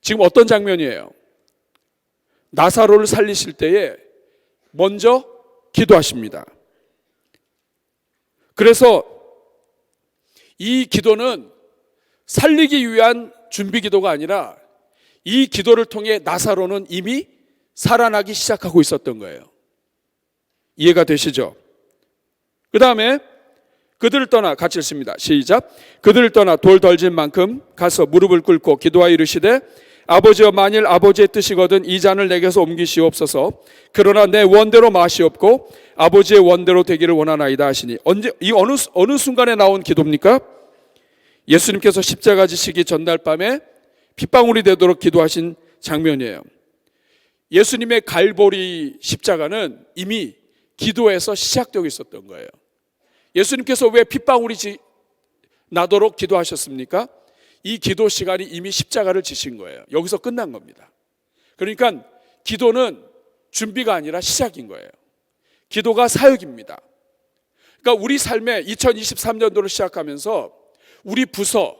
지금 어떤 장면이에요? 나사로를 살리실 때에 먼저 기도하십니다. 그래서 이 기도는 살리기 위한 준비 기도가 아니라 이 기도를 통해 나사로는 이미 살아나기 시작하고 있었던 거예요. 이해가 되시죠? 그 다음에 그들을 떠나, 같이 읽습니다. 시작. 그들을 떠나 돌 덜진 만큼 가서 무릎을 꿇고 기도하여 이르시되 아버지여 만일 아버지의 뜻이거든 이 잔을 내게서 옮기시옵소서. 그러나 내 원대로 마시옵고 아버지의 원대로 되기를 원하나이다 하시니. 이 어느 순간에 나온 기도입니까? 예수님께서 십자가 지시기 전날 밤에 핏방울이 되도록 기도하신 장면이에요. 예수님의 갈보리 십자가는 이미 기도에서 시작되고 있었던 거예요. 예수님께서 왜 핏방울이 나도록 기도하셨습니까? 이 기도 시간이 이미 십자가를 지신 거예요. 여기서 끝난 겁니다. 그러니까 기도는 준비가 아니라 시작인 거예요. 기도가 사역입니다. 그러니까 우리 삶에 2023년도를 시작하면서 우리 부서,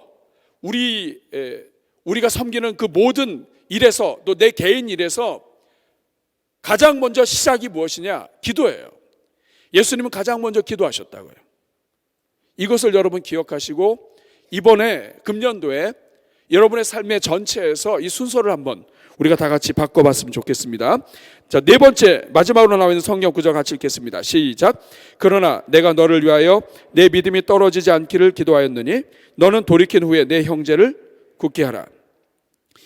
우리가 섬기는 그 모든 일에서 또 내 개인 일에서 가장 먼저 시작이 무엇이냐? 기도예요. 예수님은 가장 먼저 기도하셨다고요. 이것을 여러분 기억하시고 이번에 금년도에 여러분의 삶의 전체에서 이 순서를 한번 우리가 다 같이 바꿔봤으면 좋겠습니다. 자, 네 번째 마지막으로 나와 있는 성경 구절 같이 읽겠습니다. 시작. 그러나 내가 너를 위하여 내 믿음이 떨어지지 않기를 기도하였느니 너는 돌이킨 후에 내 형제를 굳게 하라.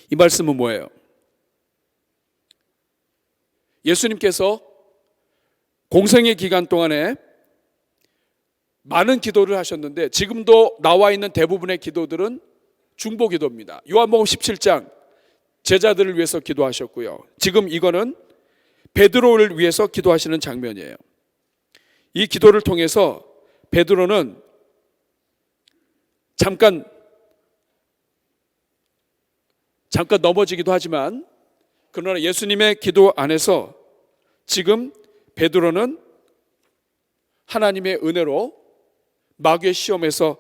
이 말씀은 뭐예요? 예수님께서 공생의 기간 동안에 많은 기도를 하셨는데 지금도 나와 있는 대부분의 기도들은 중보 기도입니다. 요한복음 17장 제자들을 위해서 기도하셨고요. 지금 이거는 베드로를 위해서 기도하시는 장면이에요. 이 기도를 통해서 베드로는 잠깐 넘어지기도 하지만 그러나 예수님의 기도 안에서 지금 베드로는 하나님의 은혜로 마귀의 시험에서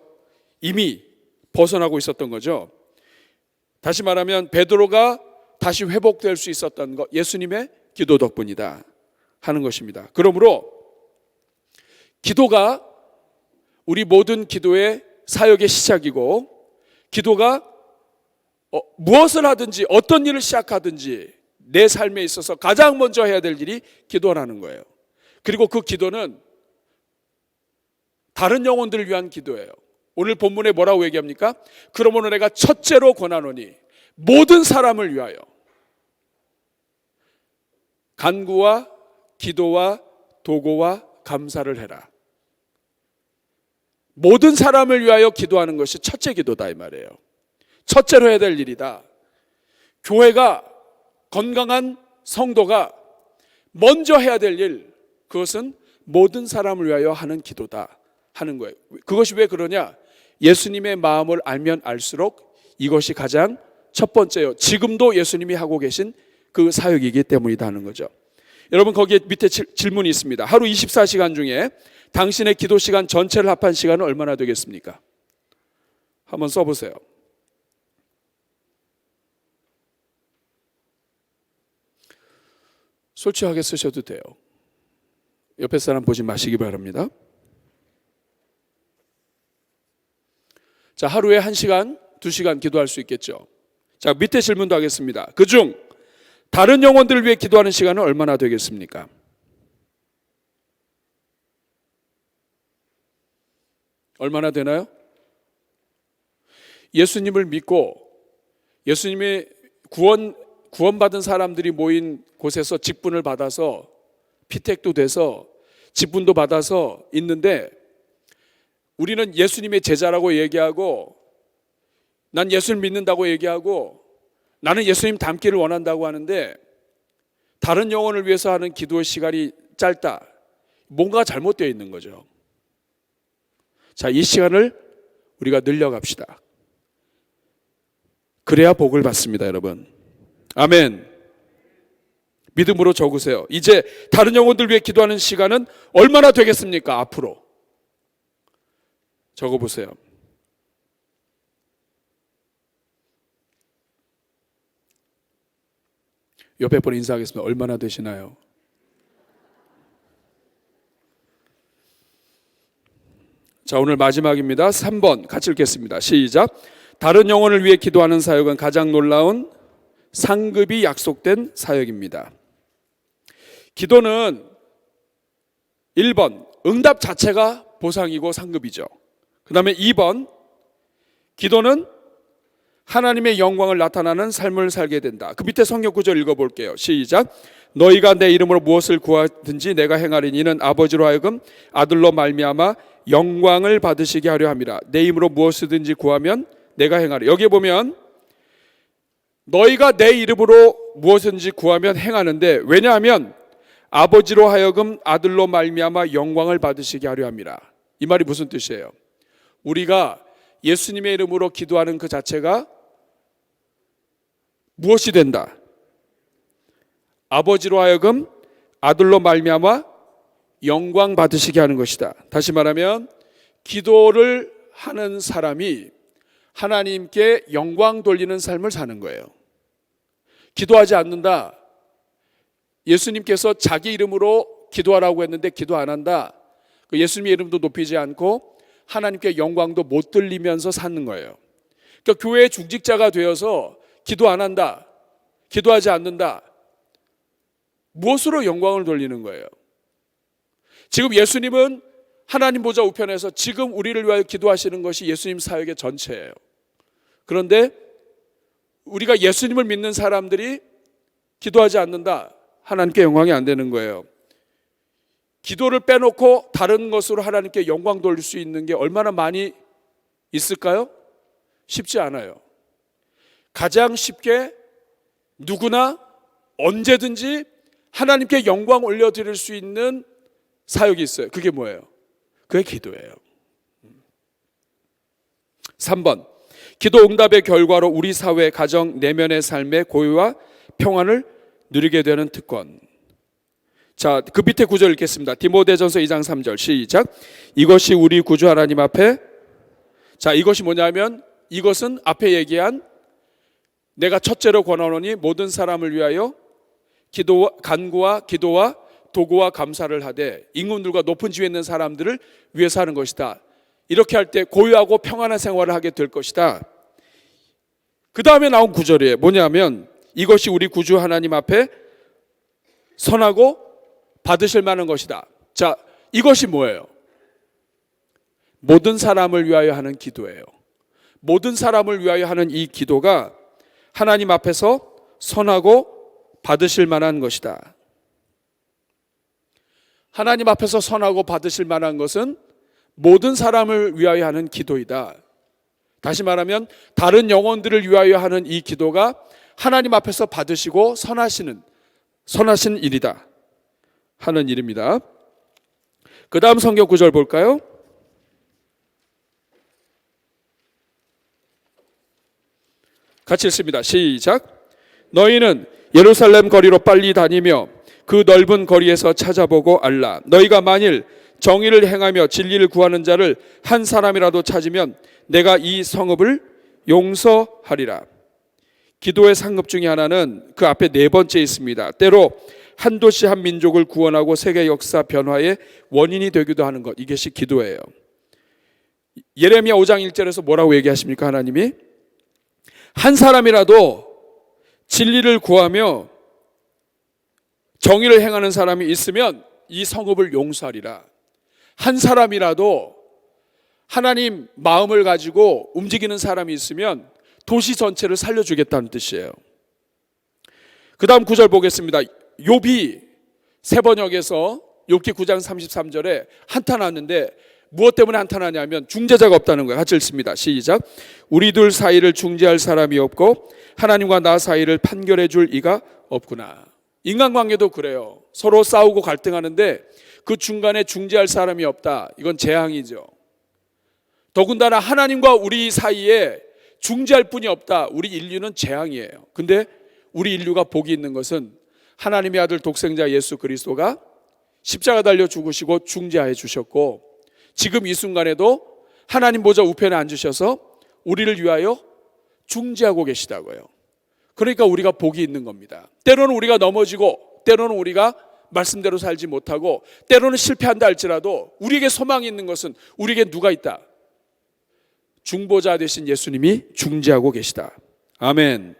이미 벗어나고 있었던 거죠. 다시 말하면 베드로가 다시 회복될 수 있었던 것, 예수님의 기도 덕분이다 하는 것입니다. 그러므로 기도가 우리 모든 기도의 사역의 시작이고, 기도가 무엇을 하든지 어떤 일을 시작하든지 내 삶에 있어서 가장 먼저 해야 될 일이 기도라는 거예요. 그리고 그 기도는 다른 영혼들을 위한 기도예요. 오늘 본문에 뭐라고 얘기합니까? 그러므로 내가 첫째로 권하노니 모든 사람을 위하여 간구와 기도와 도고와 감사를 해라. 모든 사람을 위하여 기도하는 것이 첫째 기도다 이 말이에요. 첫째로 해야 될 일이다. 교회가, 건강한 성도가 먼저 해야 될 일, 그것은 모든 사람을 위하여 하는 기도다 하는 거예요. 그것이 왜 그러냐? 예수님의 마음을 알면 알수록 이것이 가장 첫 번째요. 지금도 예수님이 하고 계신 그 사역이기 때문이다 하는 거죠. 여러분, 거기에 밑에 질문이 있습니다. 하루 24시간 중에 당신의 기도 시간 전체를 합한 시간은 얼마나 되겠습니까? 한번 써보세요. 솔직하게 쓰셔도 돼요. 옆에 사람 보지 마시기 바랍니다. 자, 하루에 1시간, 2시간 기도할 수 있겠죠. 자, 밑에 질문도 하겠습니다. 그중 다른 영혼들을 위해 기도하는 시간은 얼마나 되겠습니까? 얼마나 되나요? 예수님을 믿고 예수님의 구원받은 사람들이 모인 곳에서 직분을 받아서 피택도 돼서 직분도 받아서 있는데, 우리는 예수님의 제자라고 얘기하고, 난 예수를 믿는다고 얘기하고, 나는 예수님 닮기를 원한다고 하는데 다른 영혼을 위해서 하는 기도의 시간이 짧다. 뭔가 잘못되어 있는 거죠. 자, 이 시간을 우리가 늘려갑시다. 그래야 복을 받습니다, 여러분. 아멘. 믿음으로 적으세요. 이제 다른 영혼들 위해 기도하는 시간은 얼마나 되겠습니까? 앞으로 적어보세요. 옆에 분 인사하겠습니다. 얼마나 되시나요? 자, 오늘 마지막입니다. 3번 같이 읽겠습니다. 시작. 다른 영혼을 위해 기도하는 사역은 가장 놀라운 상급이 약속된 사역입니다. 기도는 1번 응답 자체가 보상이고 상급이죠. 그 다음에 2번 기도는 하나님의 영광을 나타나는 삶을 살게 된다. 그 밑에 성경 구절 읽어볼게요. 시작. 너희가 내 이름으로 무엇을 구하든지 내가 행하리니 이는 아버지로 하여금 아들로 말미암아 영광을 받으시게 하려 함이라. 내 이름으로 무엇이든지 구하면 내가 행하리. 여기에 보면 너희가 내 이름으로 무엇이든지 구하면 행하는데, 왜냐하면 아버지로 하여금 아들로 말미암아 영광을 받으시게 하려 함이라. 이 말이 무슨 뜻이에요? 우리가 예수님의 이름으로 기도하는 그 자체가 무엇이 된다? 아버지로 하여금 아들로 말미암아 영광 받으시게 하는 것이다. 다시 말하면 기도를 하는 사람이 하나님께 영광 돌리는 삶을 사는 거예요. 기도하지 않는다. 예수님께서 자기 이름으로 기도하라고 했는데 기도 안 한다. 예수님의 이름도 높이지 않고 하나님께 영광도 못 돌리면서 사는 거예요. 그러니까 교회의 중직자가 되어서 기도 안 한다, 기도하지 않는다. 무엇으로 영광을 돌리는 거예요? 지금 예수님은 하나님 보좌 우편에서 지금 우리를 위하여 기도하시는 것이 예수님 사역의 전체예요. 그런데 우리가 예수님을 믿는 사람들이 기도하지 않는다, 하나님께 영광이 안 되는 거예요. 기도를 빼놓고 다른 것으로 하나님께 영광 돌릴 수 있는 게 얼마나 많이 있을까요? 쉽지 않아요. 가장 쉽게 누구나 언제든지 하나님께 영광 올려드릴 수 있는 사역이 있어요. 그게 뭐예요? 그게 기도예요. 3번, 기도 응답의 결과로 우리 사회, 가정, 내면의 삶의 고유와 평안을 누리게 되는 특권. 자, 그 밑에 구절 읽겠습니다. 디모데전서 2장 3절 시작. 이것이 우리 구주 하나님 앞에, 자, 이것이 뭐냐면 이것은 앞에 얘기한 내가 첫째로 권하노니 모든 사람을 위하여 간구와 기도와 도구와 감사를 하되 임금들과 높은 지위에 있는 사람들을 위해서 하는 것이다. 이렇게 할 때 고유하고 평안한 생활을 하게 될 것이다. 그 다음에 나온 구절이에요. 뭐냐면 이것이 우리 구주 하나님 앞에 선하고 받으실 만한 것이다. 자, 이것이 뭐예요? 모든 사람을 위하여 하는 기도예요. 모든 사람을 위하여 하는 이 기도가 하나님 앞에서 선하고 받으실 만한 것이다. 하나님 앞에서 선하고 받으실 만한 것은 모든 사람을 위하여 하는 기도이다. 다시 말하면 다른 영혼들을 위하여 하는 이 기도가 하나님 앞에서 받으시고 선하신 일이다 하는 일입니다. 그 다음 성경 구절 볼까요? 같이 읽습니다. 시작. 너희는 예루살렘 거리로 빨리 다니며 그 넓은 거리에서 찾아보고 알라. 너희가 만일 정의를 행하며 진리를 구하는 자를 한 사람이라도 찾으면 내가 이 성읍을 용서하리라. 기도의 상급 중에 하나는 그 앞에 네 번째 있습니다. 때로 한 도시 한 민족을 구원하고 세계 역사 변화의 원인이 되기도 하는 것, 이것이 기도예요. 예레미야 5장 1절에서 뭐라고 얘기하십니까? 하나님이 한 사람이라도 진리를 구하며 정의를 행하는 사람이 있으면 이 성읍을 용서하리라. 한 사람이라도 하나님 마음을 가지고 움직이는 사람이 있으면 도시 전체를 살려주겠다는 뜻이에요. 그 다음 구절 보겠습니다. 욥이 세번역에서 욥기 9장 33절에 한탄하는데 무엇 때문에 한탄하냐면 중재자가 없다는 거예요. 같이 읽습니다. 시작. 우리 둘 사이를 중재할 사람이 없고 하나님과 나 사이를 판결해 줄 이가 없구나. 인간관계도 그래요. 서로 싸우고 갈등하는데 그 중간에 중재할 사람이 없다. 이건 재앙이죠. 더군다나 하나님과 우리 사이에 중재할 분이 없다. 우리 인류는 재앙이에요. 근데 우리 인류가 복이 있는 것은 하나님의 아들 독생자 예수 그리스도가 십자가 달려 죽으시고 중재해 주셨고 지금 이 순간에도 하나님 보좌 우편에 앉으셔서 우리를 위하여 중재하고 계시다고요. 그러니까 우리가 복이 있는 겁니다. 때로는 우리가 넘어지고 때로는 우리가 말씀대로 살지 못하고 때로는 실패한다 할지라도 우리에게 소망이 있는 것은 우리에게 누가 있다? 중보자 되신 예수님이 중재하고 계시다. 아멘.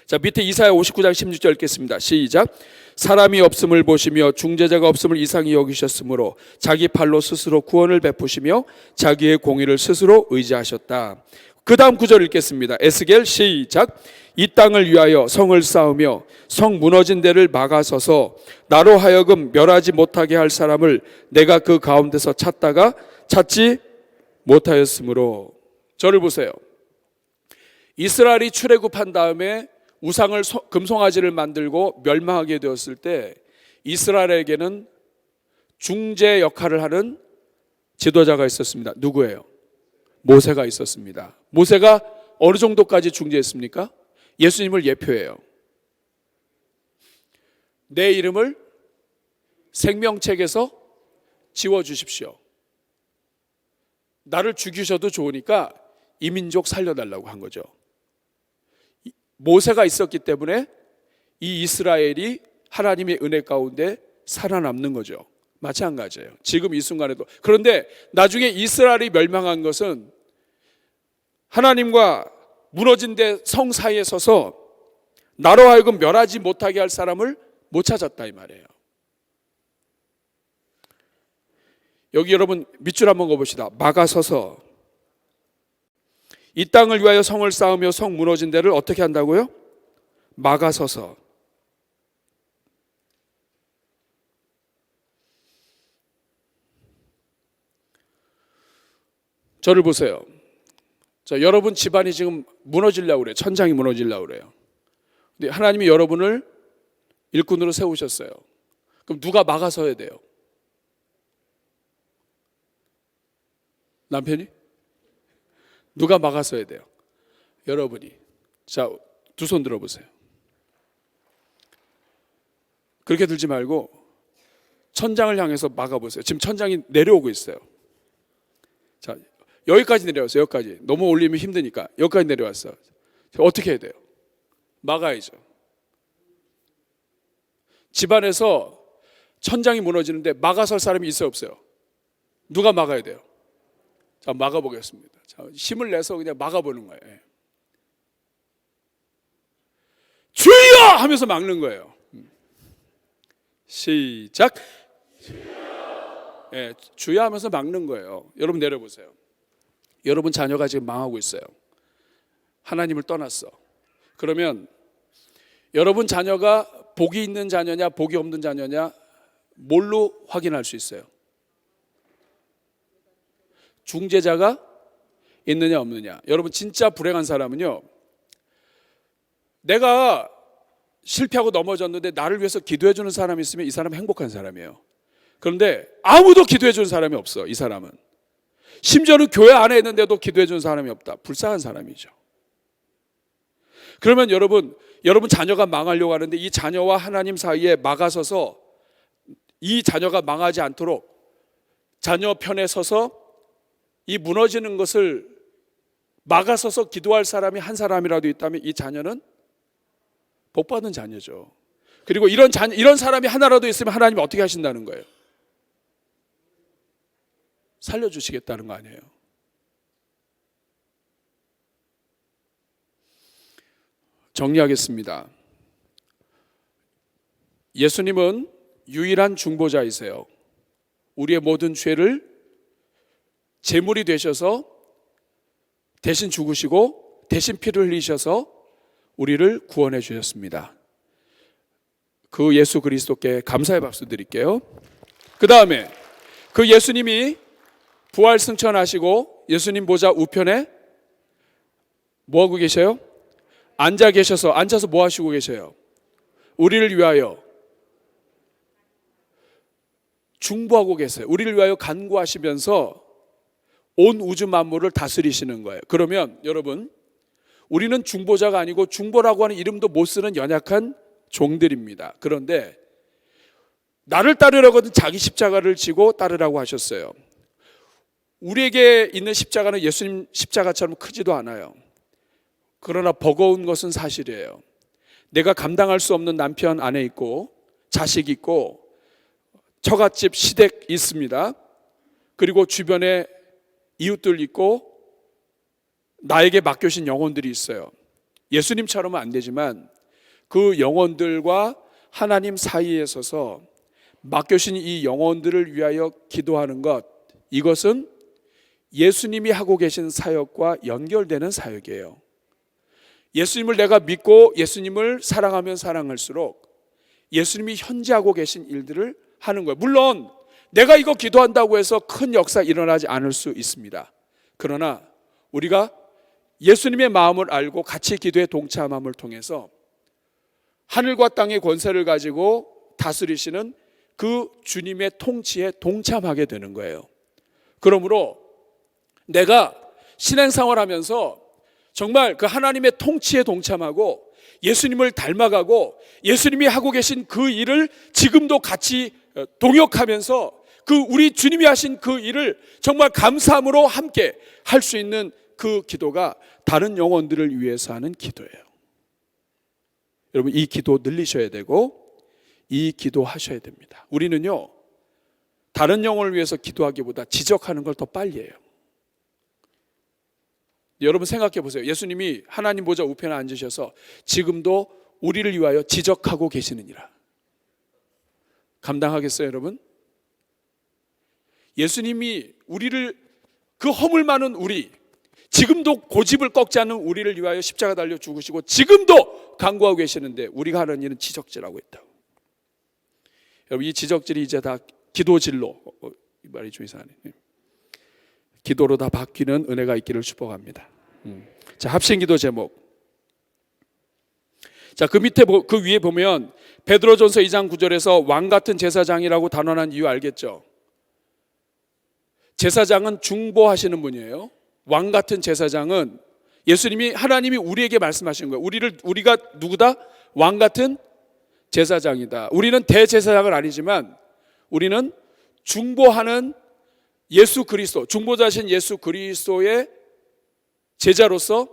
자, 밑에 이사야 59장 16절 읽겠습니다. 시작. 사람이 없음을 보시며 중재자가 없음을 이상히 여기셨으므로 자기 팔로 스스로 구원을 베푸시며 자기의 공의를 스스로 의지하셨다. 그 다음 구절 읽겠습니다. 에스겔 시작. 이 땅을 위하여 성을 쌓으며 성 무너진 데를 막아서서 나로 하여금 멸하지 못하게 할 사람을 내가 그 가운데서 찾다가 찾지 못하였으므로. 저를 보세요. 이스라엘이 출애굽한 다음에 우상을 금송아지를 만들고 멸망하게 되었을 때 이스라엘에게는 중재 역할을 하는 지도자가 있었습니다. 누구예요? 모세가 있었습니다. 모세가 어느 정도까지 중재했습니까? 예수님을 예표해요. 내 이름을 생명책에서 지워주십시오. 나를 죽이셔도 좋으니까 이 민족 살려달라고 한 거죠. 모세가 있었기 때문에 이 이스라엘이 하나님의 은혜 가운데 살아남는 거죠. 마찬가지예요. 지금 이 순간에도. 그런데 나중에 이스라엘이 멸망한 것은 하나님과 무너진 데 성 사이에 서서 나로 하여금 멸하지 못하게 할 사람을 못 찾았다 이 말이에요. 여기 여러분 밑줄 한번 그어봅시다. 막아서서 이 땅을 위하여 성을 쌓으며 성 무너진 데를 어떻게 한다고요? 막아서서. 저를 보세요. 자, 여러분 집안이 지금 무너지려고 그래요. 천장이 무너지려고 그래요. 근데 하나님이 여러분을 일꾼으로 세우셨어요. 그럼 누가 막아서야 돼요? 남편이? 누가 막아서야 돼요? 여러분이. 자, 두 손 들어보세요. 그렇게 들지 말고 천장을 향해서 막아보세요. 지금 천장이 내려오고 있어요. 자, 여기까지 내려왔어요. 여기까지. 너무 올리면 힘드니까 여기까지 내려왔어요. 어떻게 해야 돼요? 막아야죠. 집안에서 천장이 무너지는데 막아설 사람이 있어요, 없어요? 누가 막아야 돼요? 자, 막아보겠습니다. 자, 힘을 내서 그냥 막아보는 거예요. 주여! 하면서 막는 거예요. 시작. 주여 하면서 막는 거예요. 여러분 내려보세요. 여러분 자녀가 지금 망하고 있어요. 하나님을 떠났어. 그러면 여러분 자녀가 복이 있는 자녀냐 복이 없는 자녀냐 뭘로 확인할 수 있어요? 중재자가 있느냐 없느냐. 여러분 진짜 불행한 사람은요, 내가 실패하고 넘어졌는데 나를 위해서 기도해 주는 사람이 있으면 이 사람은 행복한 사람이에요. 그런데 아무도 기도해 주는 사람이 없어. 이 사람은 심지어는 교회 안에 있는데도 기도해 주는 사람이 없다. 불쌍한 사람이죠. 그러면 여러분 자녀가 망하려고 하는데 이 자녀와 하나님 사이에 막아서서 이 자녀가 망하지 않도록 자녀 편에 서서 이 무너지는 것을 막아서서 기도할 사람이 한 사람이라도 있다면 이 자녀는 복받은 자녀죠. 그리고 이런 사람이 하나라도 있으면 하나님이 어떻게 하신다는 거예요? 살려주시겠다는 거 아니에요? 정리하겠습니다. 예수님은 유일한 중보자이세요. 우리의 모든 죄를 제물이 되셔서 대신 죽으시고 대신 피를 흘리셔서 우리를 구원해 주셨습니다. 그 예수 그리스도께 감사의 박수 드릴게요. 그 다음에 그 예수님이 부활 승천하시고 예수님 보좌 우편에 뭐하고 계셔요? 앉아서 뭐 하시고 계셔요? 우리를 위하여 중보하고 계세요. 우리를 위하여 간구하시면서 온 우주 만물을 다스리시는 거예요. 그러면 여러분, 우리는 중보자가 아니고 중보라고 하는 이름도 못 쓰는 연약한 종들입니다. 그런데 나를 따르려거든 자기 십자가를 지고 따르라고 하셨어요. 우리에게 있는 십자가는 예수님 십자가처럼 크지도 않아요. 그러나 버거운 것은 사실이에요. 내가 감당할 수 없는 남편 아내 있고 자식 있고 처갓집 시댁 있습니다. 그리고 주변에 이웃들 있고 나에게 맡겨진 영혼들이 있어요. 예수님처럼은 안 되지만 그 영혼들과 하나님 사이에 서서 맡겨진 이 영혼들을 위하여 기도하는 것, 이것은 예수님이 하고 계신 사역과 연결되는 사역이에요. 예수님을 내가 믿고 예수님을 사랑하면 사랑할수록 예수님이 현재 하고 계신 일들을 하는 거예요. 물론 내가 이거 기도한다고 해서 큰 역사 일어나지 않을 수 있습니다. 그러나 우리가 예수님의 마음을 알고 같이 기도에 동참함을 통해서 하늘과 땅의 권세를 가지고 다스리시는 그 주님의 통치에 동참하게 되는 거예요. 그러므로 내가 신앙생활하면서 정말 그 하나님의 통치에 동참하고 예수님을 닮아가고 예수님이 하고 계신 그 일을 지금도 같이 동역하면서 그 우리 주님이 하신 그 일을 정말 감사함으로 함께 할 수 있는 그 기도가 다른 영혼들을 위해서 하는 기도예요. 여러분, 이 기도 늘리셔야 되고 이 기도 하셔야 됩니다. 우리는요, 다른 영혼을 위해서 기도하기보다 지적하는 걸 더 빨리 해요. 여러분 생각해 보세요. 예수님이 하나님 보좌 우편에 앉으셔서 지금도 우리를 위하여 지적하고 계시느니라. 감당하겠어요, 여러분? 예수님이 우리를, 그 허물 많은 우리, 지금도 고집을 꺾지 않는 우리를 위하여 십자가 달려 죽으시고 지금도 간구하고 계시는데 우리가 하는 일은 지적질하고 있다고. 여러분, 이 지적질이 이제 다 기도질로, 이 말이 좀 이상하네. 기도로 다 바뀌는 은혜가 있기를 축복합니다. 자, 합심기도 제목. 자, 그 밑에 그 위에 보면 베드로전서 2장 9절에서 왕 같은 제사장이라고 단언한 이유 알겠죠? 제사장은 중보하시는 분이에요. 왕 같은 제사장은 하나님이 우리에게 말씀하시는 거예요. 우리가 누구다? 왕 같은 제사장이다. 우리는 대제사장은 아니지만 우리는 중보하는 예수 그리스도, 중보자신 예수 그리스도의 제자로서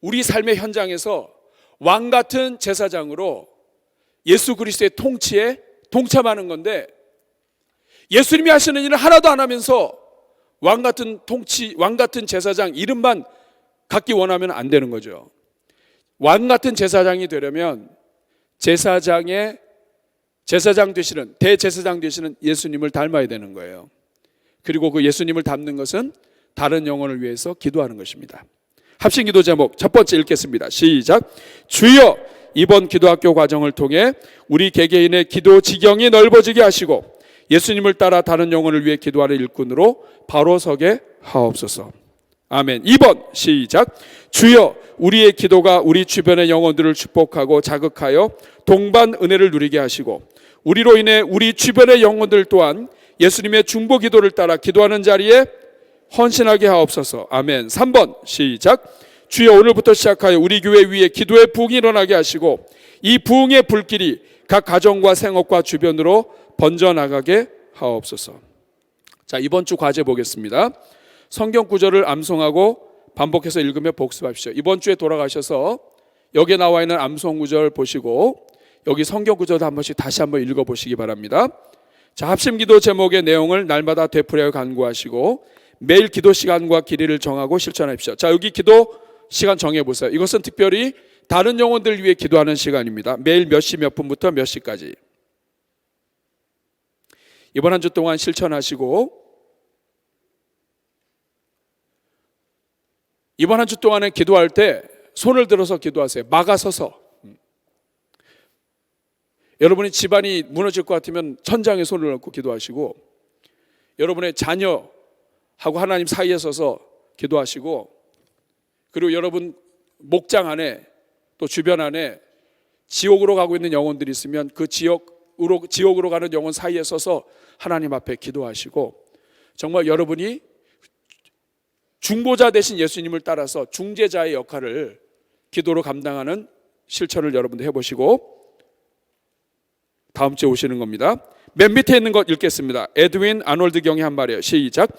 우리 삶의 현장에서 왕 같은 제사장으로 예수 그리스도의 통치에 동참하는 건데, 예수님이 하시는 일을 하나도 안 하면서 왕 같은 제사장 이름만 갖기 원하면 안 되는 거죠. 왕 같은 제사장이 되려면 대제사장 되시는 예수님을 닮아야 되는 거예요. 그리고 그 예수님을 닮는 것은 다른 영혼을 위해서 기도하는 것입니다. 합심기도 제목 첫 번째 읽겠습니다. 시작. 주여, 이번 기도학교 과정을 통해 우리 개개인의 기도 지경이 넓어지게 하시고 예수님을 따라 다른 영혼을 위해 기도하는 일꾼으로 바로 서게 하옵소서. 아멘. 2번 시작. 주여, 우리의 기도가 우리 주변의 영혼들을 축복하고 자극하여 동반 은혜를 누리게 하시고 우리로 인해 우리 주변의 영혼들 또한 예수님의 중보 기도를 따라 기도하는 자리에 헌신하게 하옵소서. 아멘. 3번 시작. 주여, 오늘부터 시작하여 우리 교회 위에 기도의 부흥이 일어나게 하시고 이 부흥의 불길이 각 가정과 생업과 주변으로 번져나가게 하옵소서. 자, 이번 주 과제 보겠습니다. 성경 구절을 암송하고 반복해서 읽으며 복습하십시오. 이번 주에 돌아가셔서 여기에 나와 있는 암송 구절 보시고 여기 성경 구절도 한 번씩 다시 한번 읽어보시기 바랍니다. 자, 합심기도 제목의 내용을 날마다 되풀이하여 간구하시고 매일 기도 시간과 길이를 정하고 실천하십시오. 자, 여기 기도 시간 정해보세요. 이것은 특별히 다른 영혼들 위해 기도하는 시간입니다. 매일 몇 시 몇 분부터 몇 시까지. 이번 한 주 동안 실천하시고 이번 한 주 동안에 기도할 때 손을 들어서 기도하세요. 막아서서. 여러분이 집안이 무너질 것 같으면 천장에 손을 얹고 기도하시고, 여러분의 자녀하고 하나님 사이에 서서 기도하시고, 그리고 여러분 목장 안에 또 주변 안에 지옥으로 가고 있는 영혼들이 있으면 그 지옥으로 가는 영혼 사이에 서서 하나님 앞에 기도하시고, 정말 여러분이 중보자 되신 예수님을 따라서 중재자의 역할을 기도로 감당하는 실천을 여러분도 해보시고 다음 주에 오시는 겁니다. 맨 밑에 있는 것 읽겠습니다. 에드윈 아놀드 경이 한 말이에요. 시작.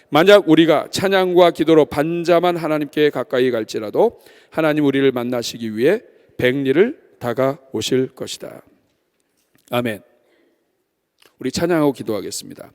만약 우리가 찬양과 기도로 반자만 하나님께 가까이 갈지라도 하나님 우리를 만나시기 위해 백리를 다가오실 것이다. 아멘. 우리 찬양하고 기도하겠습니다.